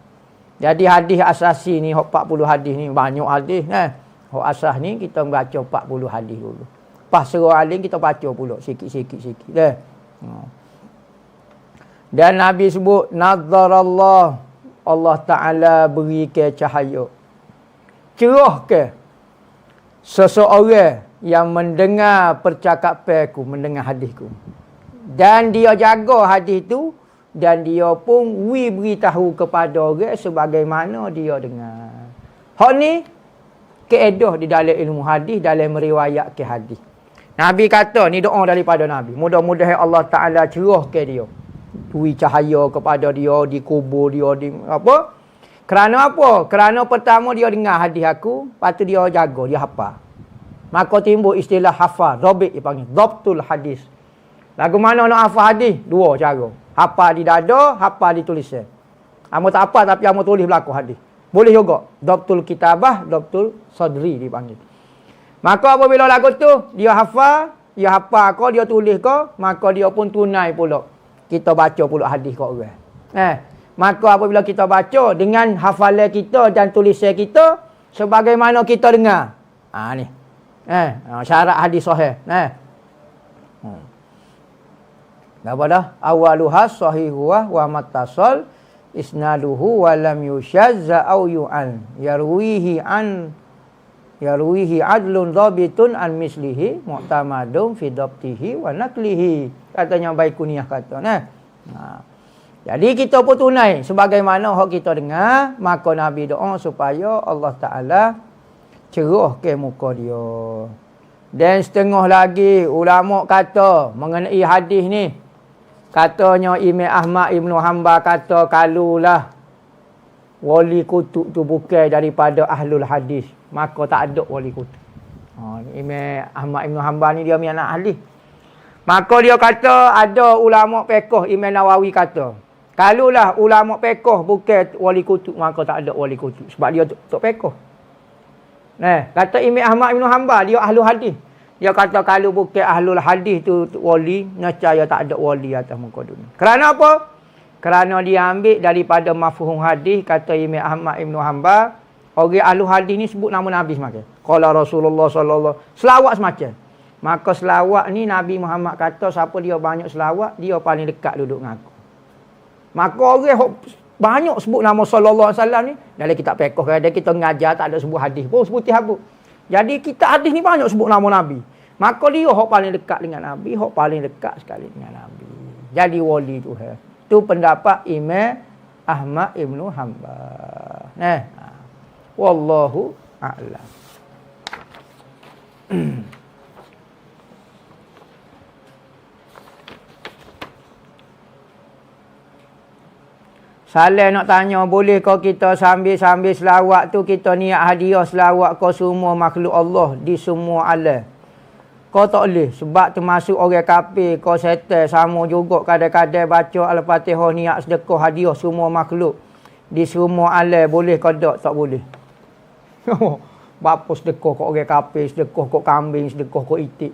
B: Jadi hadis asasi ni 40 hadis ni banyak hadis kan. Hak asas ni kita baca 40 hadis dulu. Pas surah alim kita baca pula sikit-sikit dah. Dan Nabi sebut nazarallah, Allah Taala beri ke cahaya. Cerah ke seseorang yang mendengar percakapanku, mendengar hadisku. Dan dia jaga hadis tu dan dia pun beritahu kepada orang sebagaimana dia dengar. Hak ni kaedah di dalam ilmu hadis, dalam meriwayatkan hadis. Nabi kata ni doa daripada Nabi. Mudah-mudahan Allah Taala cerahkan dia. Beri cahaya kepada dia di kubur dia di apa? Kerana apa? Kerana pertama dia dengar hadis aku, lepas tu dia jaga, dia hafal. Maka timbul istilah hafal, dhabit dipanggil, dhabtul hadis. Lagu mana nak hafal hadis? Dua cara. Hafal di dada, hafal di tulisan. Amo tak apa tapi amo tulis belakang hadis. Boleh juga. Dhabtul kitabah, dhabtul sadri dipanggil. Maka apabila lagu tu dia hafal kau, dia tulis kau, maka dia pun tunai pula. Kita baca pula hadis kau orang. Maka apabila kita baca dengan hafalan kita dan tulisan kita sebagaimana kita dengar. Ni. Syarat hadis sahih. Apa dah? Awaluha sahihuha wa mattasal isnaduhu wa lam yushazza au yu'an. Yarwihi adlun dhabitun an mislihi mu'tamadun fi dhabtihi wa naklihi. Katanya Baikuniah kata. Jadi kita pun tunai sebagaimana hak kita dengar, maka Nabi doa supaya Allah Taala cerahkan muka dia. Dan setengah lagi ulama kata mengenai hadis ni, katanya Imam Ahmad Ibn Hanbal kata kalulah wali kutub tu bukan daripada ahlul hadis, maka tak ada wali kutub. Imam Ahmad Ibn Hanbal ni dia anak hadis. Maka dia kata ada ulama fiqh, Imam Nawawi kata, kalulah ulama fiqh bukan wali kutub, maka tak ada wali kutub sebab dia tok fiqh. Kata Imam Ahmad Ibn Hanbal dia ahlul hadis. Dia kata kalau bukan ahlul hadis tu wali, nescaya tak ada wali atas muka dunia. Kerana apa? Kerana dia ambil daripada mafhum hadis, kata Imam Ahmad Ibn Hanbal, orang ahlul hadis ni sebut nama Nabi semacam. Qala Rasulullah sallallahu selawat semacam. Maka selawat ni Nabi Muhammad kata siapa dia banyak selawat, dia paling dekat duduk dengan aku. Maka orang banyak sebut nama sallallahu alaihi wasallam ni dalam kitab fiqh, kadang kita mengajar tak ada sebut hadis pun, sebut apa. Jadi kita hadis ni banyak sebut nama Nabi. Maka dia hok paling dekat dengan Nabi, hok paling dekat sekali dengan Nabi. Jadi wali Tuhan. Tu pendapat Imam Ahmad Ibnu Hanbal. Wallahu a'lam. Salah nak tanya, boleh kau kita sambil-sambil selawat tu kita niat hadiah selawat kau semua makhluk Allah di semua alam? Kau tak boleh sebab termasuk orang kafir, kau setel sama juga kadang-kadang baca Al-Fatihah niat sedekah hadiah semua makhluk di semua alam, boleh kau tak boleh? Bapa sedekah kau orang kafir, sedekah kau kambing, sedekah kau itik.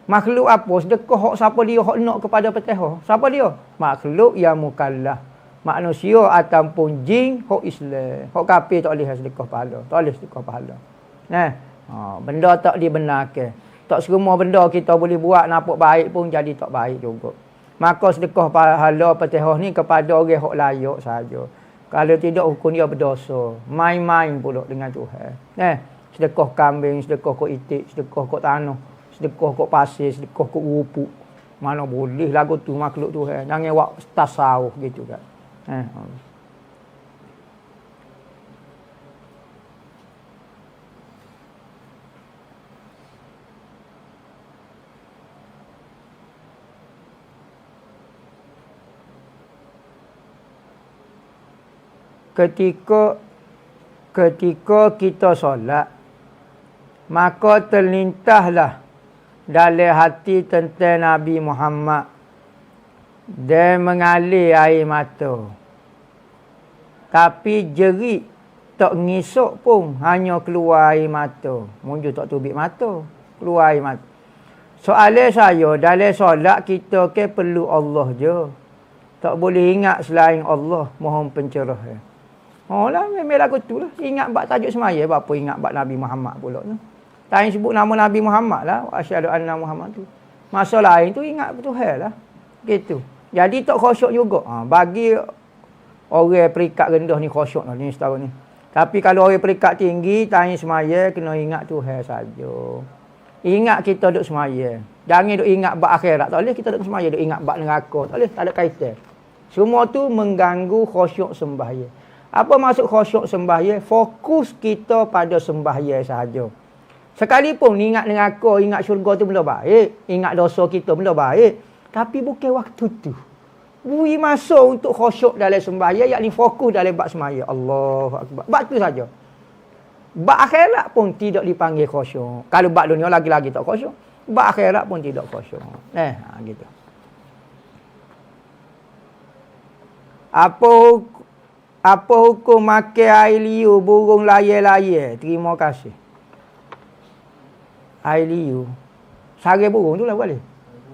B: Makhluk apa? Sedekah hak siapa dia hak nak kepada Fatihah? Siapa dia? Makhluk yang mukallaf. Manusia ataupun jin hak Islam. Hak kafir tak boleh sedekah pahala. Tak boleh sedekah pahala. Benda tak dibenarkan. Tak semua benda kita boleh buat nampak baik pun jadi tak baik juga. Maka sedekah pahala Fatihah ni kepada orang hak layak saja. Kalau tidak hukum dia berdosa. Main-main pula dengan Tuhan. Sedekah kambing, sedekah kau itik, sedekah kau tanah, sedekah kau pasir, sedekah kau rupuk. Mana boleh lagu tu makhluk Tuhan. Jangan buat tasawuf gitu kan. Ketika kita solat, maka terlintahlah dalam hati tentang Nabi Muhammad dan mengalir air mata. Tapi jerit tak ngisuk pun hanya keluar air mata. Munjuk tak tubik mata, keluar air mata. Soalan saya, dalam solat kita ke perlu Allah je. Tak boleh ingat selain Allah, mohon pencerahan. Lah memang lagu tu lah. Ingat bab tajuk semaya, apa ingat bab Nabi Muhammad pula tu. Tak sebut nama Nabi Muhammad lah. Asyhadu anna Muhammad tu. Masa lain tu ingat Tuhan lah. Gitu. Jadi tak khusyuk juga. Bagi orang peringkat rendah ni khusyuk lah ni setahun ni. Tapi kalau orang peringkat tinggi, tanya semaya, kena ingat Tuhan saja. Ingat kita duduk semaya. Jangan duduk ingat bab akhirat. Tak boleh kita duduk semaya, duduk ingat bab neraka. Tak boleh, tak ada kaitan. Semua tu mengganggu khusyuk sembahyang. Apa maksud khusyuk sembahyang? Fokus kita pada sembahyang sahaja. Sekalipun ingat neraka, ingat syurga tu benda baik. Ingat dosa kita benda baik. Tapi bukan waktu tu. Beri masa untuk khusyuk dalam sembahyang, yakni fokus dalam bab sembahyang. Allahu Akbar. Bab tu saja. Bab akhirat pun tidak dipanggil khusyuk. Kalau bab dunia lagi-lagi tak khusyuk. Bab akhirat pun tidak khusyuk. Gitu. Apa hukum makan air liu burung layar-layar? Terima kasih. Air liu. Sarang burung tu lah boleh.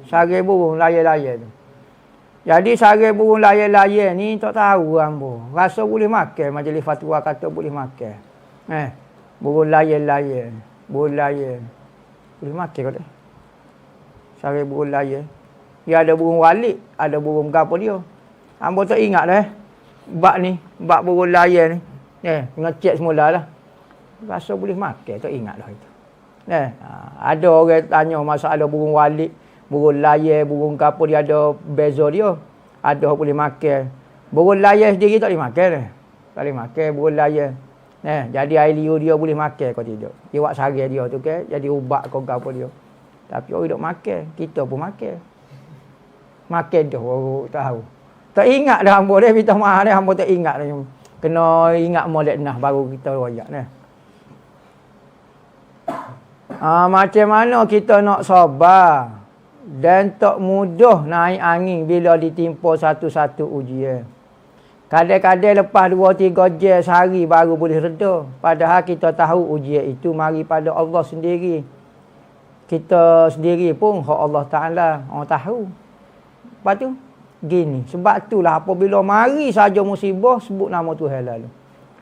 B: Sarang burung layar-layar tu. Jadi sarang burung layar-layar ni tak tahu ambo. Rasa boleh makan, majlis fatwa kata boleh makan. Burung layar-layar. Burung layar. Boleh makan kata. Sarang burung layar. Dia ada burung walik, ada burung gapo dia. Ambo tak ingat dah. Bab ni, bab burung layar ni. Ngecek semula lah. Rasa boleh makan, tak ingat dah itu. Ada orang tanya masalah burung walik. Burung layar, burung kapur dia ada beza dia. Ada yang boleh makan. Burung layar sendiri tak boleh makan. Tak boleh makan burung layar. Jadi air liu dia boleh makan kau tidak. Dia buat sarang dia tu ke. Jadi ubat kau kapur dia. Tapi orang duk makan. Kita pun makan. Makan dah orang tahu. Tak ingat dah hamba dia. Minta maaf dia. Hamba tak ingat dah. Kena ingat molek nah baru kita royak ni. Macam mana kita nak sabar dan tak mudah naik angin bila ditimpa satu-satu ujian. Kadang-kadang lepas 2-3 jam sehari baru boleh reda. Padahal kita tahu ujian itu mari pada Allah sendiri. Kita sendiri pun hak Allah Ta'ala orang tahu. Lepas tu gini. Sebab itulah apabila mari saja musibah sebut nama Tuhan lalu.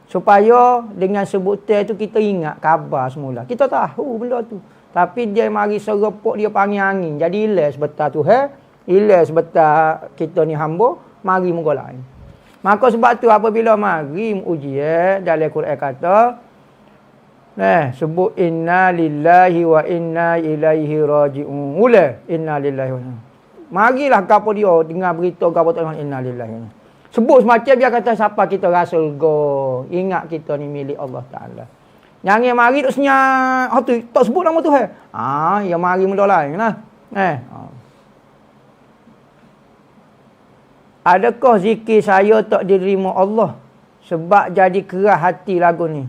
B: Supaya dengan sebutan tu kita ingat khabar semula. Kita tahu benda tu. Tapi dia mari serepuk dia panggil angin. Jadi ilas sebetar Tuhan. Ilas sebetar kita ni hamba. Mari muka lain. Maka sebab tu apabila mari ujian dalam Quran kata. Sebut inna lillahi wa inna ilaihi raji'un. Mula inna lillahi wa inna. Marilah gapo dia dengar berita gapo tak inna lillahi. Sebut semacam dia kata siapa kita rasa lega. Ingat kita ni milik Allah Taala. Jangan mari duk senyap. Tu tak sebut nama Tuhan. Ya mari benda lain lah. Adakah zikir saya tak diterima Allah sebab jadi keras hati lagu ni?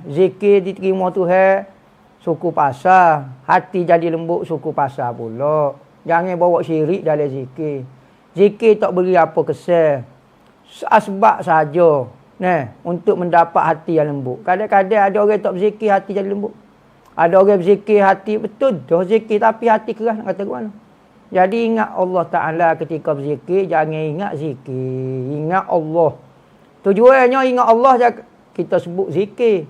B: Zikir diterima Tuhan suku pasar, hati jadi lembut suku pasar pula. Jangan bawa syirik dalam zikir. Zikir tak beri apa kesan. Asbab saja untuk mendapat hati yang lembut. Kadang-kadang ada orang tak berzikir hati jadi lembut. Ada orang berzikir hati betul dah zikir tapi hati keras, nak kata ke mana? Jadi ingat Allah Ta'ala ketika berzikir. Jangan ingat zikir. Ingat Allah. Tujuannya ingat Allah, kita sebut zikir.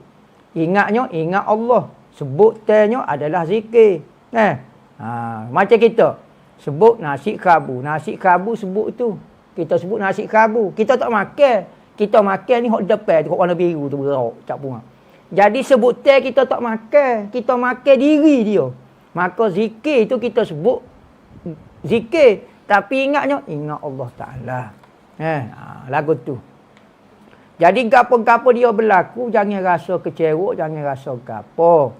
B: Ingatnya ingat Allah. Sebutannya adalah zikir. Macam kita sebut nasi kerabu. Nasi kerabu sebut tu. Kita sebut nasi kerabu. Kita tak makan. Kita makan ni hok depan tu, hok warna biru tu berok cap bunga. Jadi sebutan kita tak makan. Kita makan diri dia. Maka zikir tu kita sebut zikir, tapi ingatnya ingat Allah Taala. Lagu tu. Jadi gapo-gapo dia berlaku jangan rasa kecewa, jangan rasa gapo.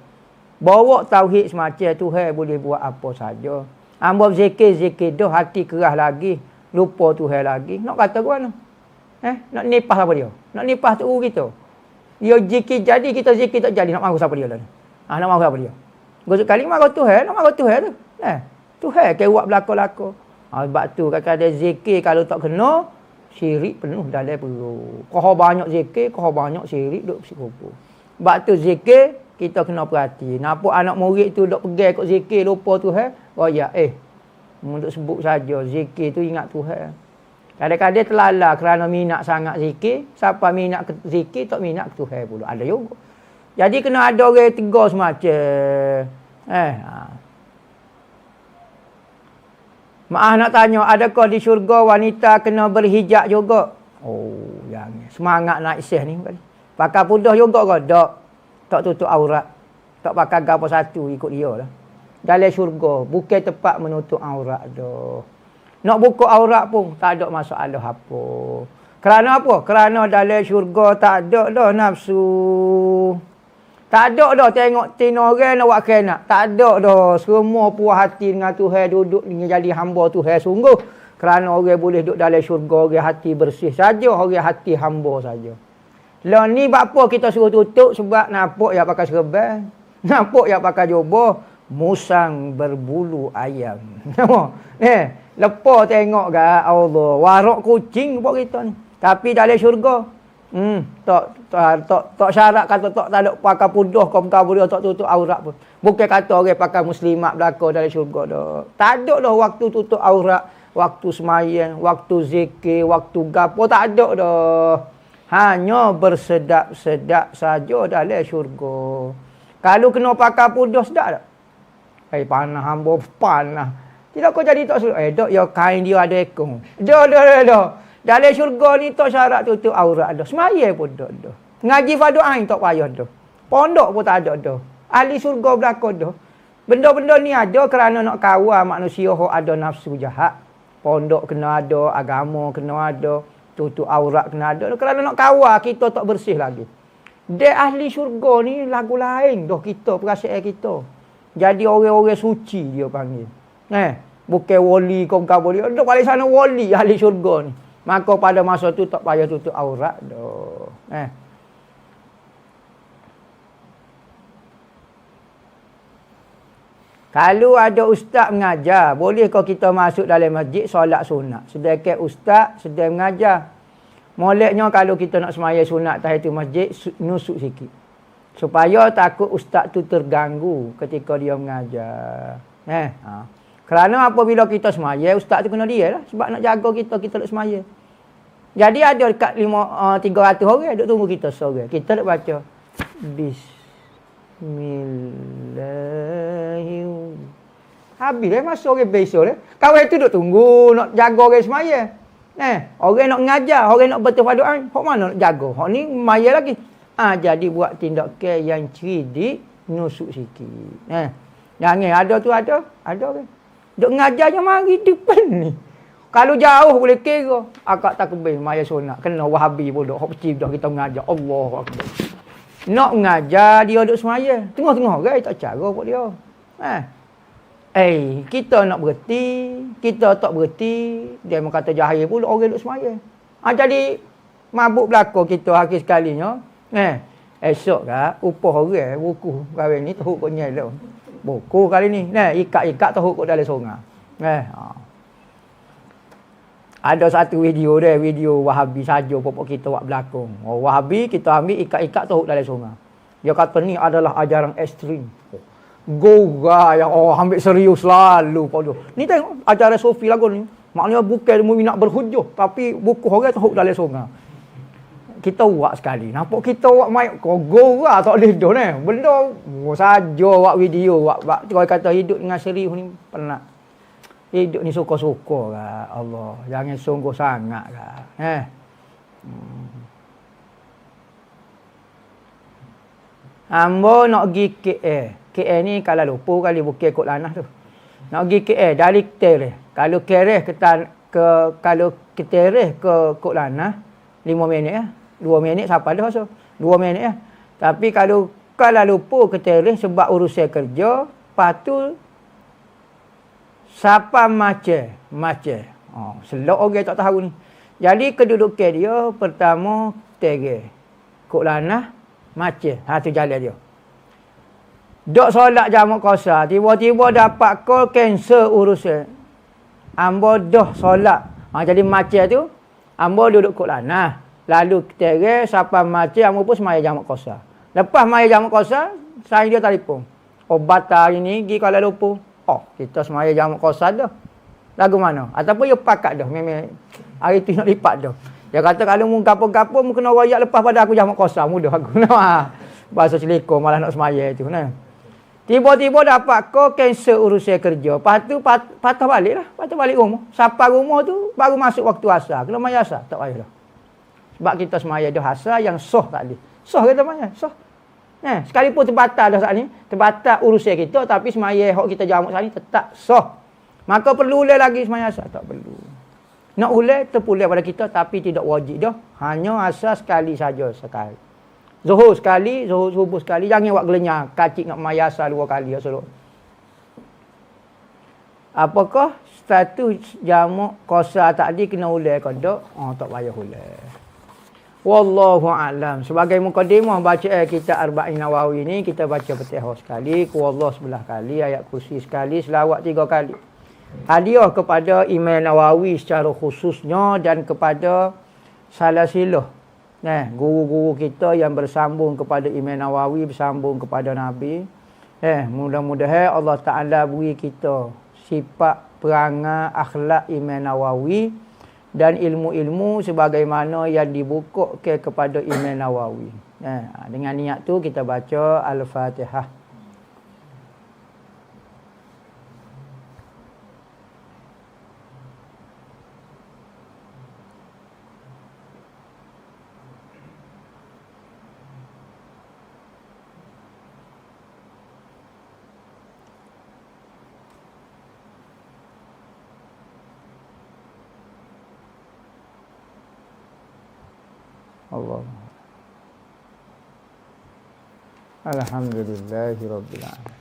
B: Bawa tauhid semacam Tuhan boleh buat apa saja. Hamba zikir dah hati keras lagi, lupa Tuhan lagi. Nak kata ke mana? Nak nipah apa dia? Nak nipah tu kita. Dia zikir jadi, kita zikir tak jadi, nak marah siapa dia lah. Nak marah siapa dia? Gosok kali marah Tuhan, nak marah Tuhan tu. Tuhan ke buat belaka-belaka. Sebab tu kadang-kadang zikir kalau tak kena, syirik penuh dalam perut. Kau banyak zikir, kau banyak syirik duk bersikupur. Sebab tu zikir kita kena perhati. Nampak anak murid tu duk pegang kok zikir lupa Tuhan, royak untuk sebut saja zikir tu ingat Tuhan. Kadang-kadang terlala kerana minat sangat zikir, siapa minat zikir tak minat Tuhan pula. Ada juga. Jadi kena ada orang tegur semacam Maaf nak tanya, adakah di syurga wanita kena berhijab juga? Jangan. Semangat nak isih ni. Pakai pudah juga ke? Tak tutup aurat. Tak pakai apa satu ikut dia lah. Dalam syurga, bukan tempat menutup aurat dah. Nak buka aurat pun tak ada masalah apa. Kerana apa? Kerana dalam syurga tak ada dah nafsu. Tak ada dah tengok tina orang nak buat kena. Tak ada dah. Semua puas hati dengan Tuhan, duduk dengan jadi hamba Tuhan sungguh. Kerana orang boleh duduk dalam syurga, orang hati bersih saja, orang hati hamba saja. Lah ni apa kita suruh tutup sebab nampak yang pakai serban, nampak yang pakai jubah, musang berbulu ayam. Lepas tengok ke Allah, warak kucing buat kita ni. Tapi dalam syurga tak syarat kata tak ada pakai pudah kau dia tak tutup aurat pun. Bukan kata orang pakai muslimat belaka dalam syurga dah. Tak ada dah waktu tutup aurat, waktu semayang, waktu zikir, waktu gapo tak ada dah. Hanya bersedap-sedap saja dalam syurga. Kalau kena pakai pudah sedap tak? Panah hamba panah. Tidak kau jadi tak suruh. Dok ya kain dia ada ekor. Dah. Dalam syurga ni tak syarat tutup aurat dah. Semaya pun dah. Ngaji fardu ain tak payah dah. Pondok pun tak ada dah. Ahli syurga belaka dah. Benda-benda ni ada kerana nak kawal manusia yang ada nafsu jahat. Pondok kena ada, agama kena ada, tutup aurat kena ada. Kerana nak kawal kita tak bersih lagi. Dia ahli syurga ni lagu lain dah kita, perasaan kita. Jadi orang-orang suci dia panggil. Bukan wali kau boleh. Duk balik sana wali ahli syurga ni. Maka pada masa tu tak payah tutup aurat dah. Kalau ada ustaz mengajar, bolehkah kita masuk dalam masjid solat sunat? Sedangkan ustaz sedang mengajar. Moleknya kalau kita nak sembahyang sunat tahiyatul masjid, nusuk sikit. Supaya takut ustaz tu terganggu ketika dia mengajar. Kerana apabila kita sembahyang, ustaz tu kena dia lah. Sebab nak jaga kita nak sembahyang. Jadi ada dekat 300 orang duk tunggu kita seorang. Kita nak baca Bismillahirrahmanirrahim. Habis masa orang besok kawan tu duk tunggu nak jaga orang sembahyang. Orang nak mengajar, orang nak bertafadu'an, hok mana nak jaga? Hok ni maya lagi. Jadi buat tindakan yang cerdik, nusuk sikit. Jangan ada tu ada kan. Duk ngajarnya mari depan ni. Kalau jauh boleh kira. Akak tak kebih maya sunat. Kena Wahabi pun duk. Hak kecil dah kita mengajar. Allahu Akbar. Nak mengajar dia duk semaya. Tengah-tengah kan tak cara buat dia. Kita nak berhenti. Kita tak berhenti. Dia kata jahil pun orang duk semaya. Jadi mabuk belakang kita akhir sekalinya. Esok kan upah orang buku kahwin ni teruk kau nyai dah. Buku kali ni. Ikat-ikat teruk kau dalam sungai. Ada satu video dia, video Wahabi saja pokok kita buat belakang. Wahabi kita ambil ikat-ikat teruk dalam sungai. Dia kata ni adalah ajaran ekstrim. Gora yang ambil serius lalu kau tu. Ni tengok ajaran Sufi lagu ni. Maknanya bukan nak berhujah tapi buku orang teruk dalam sungai. Kita buat sekali. Nampak kita buat mic kau gora tak boleh dah ni. Benda saja buat video buat kalau kata hidup dengan serius ni penat. Hidup ni suka-suka kan. Allah. Jangan sungguh sangat kan. Ambo nak pergi KL. KL ni kalau lupa kali bukan ikut lanah tu. Nak pergi KL dari Tereh. Kalau Kereh kalau ke Tereh ke Kok Lanah 5 minit 2 minit siapa dah so. 2 minit Tapi kalau lupa ke Tereh sebab urusan kerja, patu siapa macam. Selok orang tak tahu ni. Jadi kedudukan dia pertama Tereh. Kok Lanah macam. Tu jalan dia. Dok solat jamak qasar, tiba-tiba dapat call cancel urusan. Ambo dah solat. Jadi macam tu, ambo duduk Kok Lanah. Lalu Tereh siapa macam ambo pun semaya jamak qasar. Lepas maya jamak qasar, saya dia telefon. Obat hari ni pergi Kuala Lumpur. Kita semaya jamak qasar dah. Lagu mana? Ataupun dia pakat dah. Memang hari tu nak lipat dah. Dia kata kalau mu gapo-gapo mu kena royak lepas pada aku jamak qasar mudah aku. Bahasa Selekor malah nak semaya tu nah. Tiba-tiba dapat kau cancel urusan kerja. Lepas tu patah balik lah. Patah balik rumah. Sampai rumah tu baru masuk waktu asar. Kena maya asar. Tak payah dah. Sebab kita semaya dah asar yang soh tak boleh. Soh kita maya. Soh. Sekalipun terbatal dah saat ni. Terbatal urusan kita. Tapi semaya hak kita jamak saat ni tetap soh. Maka perlu ulai lagi semaya asar. Tak perlu. Nak ulai terpulai pada kita. Tapi tidak wajib dah. Hanya asar sekali saja sekali. Zuhur sekali, zuhur subuh sekali. Jangan buat gelenyar. Kacik nak mayasa 2 kali. Apakah status jamak qasar tadi kena ulai ke tak? Tak payah ulai. Wallahu a'lam. Sebagai mukadimah baca kita Arba'in Nawawi ni, kita baca Fatihah sekali, Qul sebelah kali, ayat kursi sekali, selawat 3 kali. Hadiah kepada Imam Nawawi secara khususnya dan kepada Salasilah. Guru-guru kita yang bersambung kepada Imam Nawawi, bersambung kepada Nabi. Mudah-mudahan Allah Ta'ala beri kita sifat perangai akhlak Imam Nawawi dan ilmu-ilmu sebagaimana yang dibuka kepada Imam Nawawi. Dengan niat tu kita baca Al-Fatihah. Allah. Alhamdulillahirabbil alamin.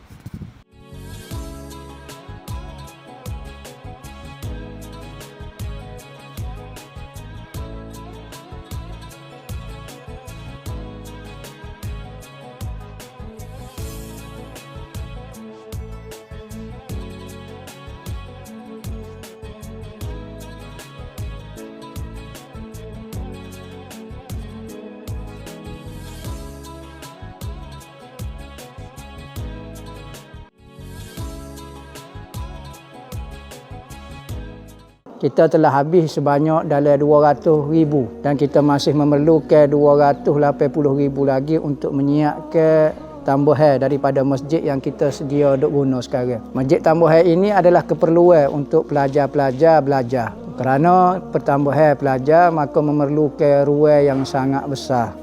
B: Kita telah habis sebanyak dalam 200,000 dan kita masih memerlukan 280,000 lagi untuk menyiapkan tambahan daripada masjid yang kita sedia duk guna sekarang. Masjid tambahan ini adalah keperluan untuk pelajar-pelajar belajar. Kerana pertambahan pelajar maka memerlukan ruang yang sangat besar.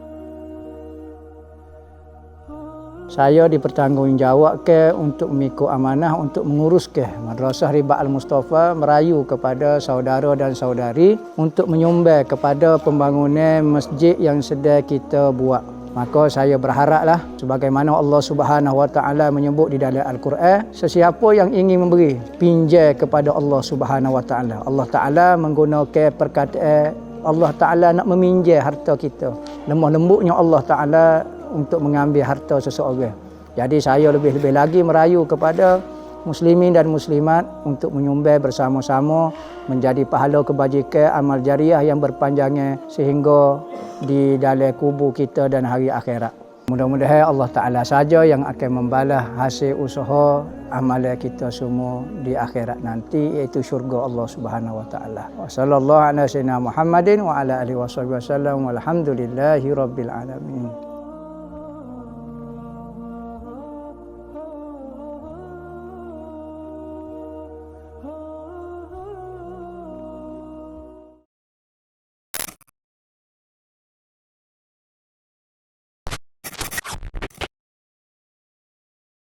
B: saya dipertanggungjawab ke untuk memikul amanah untuk mengurus ke Madrasah Ribat Al-Mustafa, merayu kepada saudara dan saudari untuk menyumbang kepada pembangunan masjid yang sedang kita buat. Maka saya berharaplah sebagaimana Allah Subhanahu Wa Taala menyebut di dalam Al-Quran, sesiapa yang ingin memberi pinjam kepada Allah Subhanahu Wa Taala. Allah Taala menggunakan perkataan Allah Taala nak meminjam harta kita. Lemah lembutnya Allah Taala untuk mengambil harta seseorang. Jadi saya lebih-lebih lagi merayu kepada muslimin dan muslimat untuk menyumbang bersama-sama menjadi pahala kebajikan amal jariah yang berpanjangan sehingga di dalam kubur kita dan hari akhirat. Mudah-mudahan Allah Ta'ala saja yang akan membalas hasil usaha amalan kita semua di akhirat nanti, iaitu syurga Allah Subhanahu Wa Ta'ala. Wa sallallahu ala sayyidina Muhammadin wa ala alihi wasallam walhamdulillahi rabbil alamin.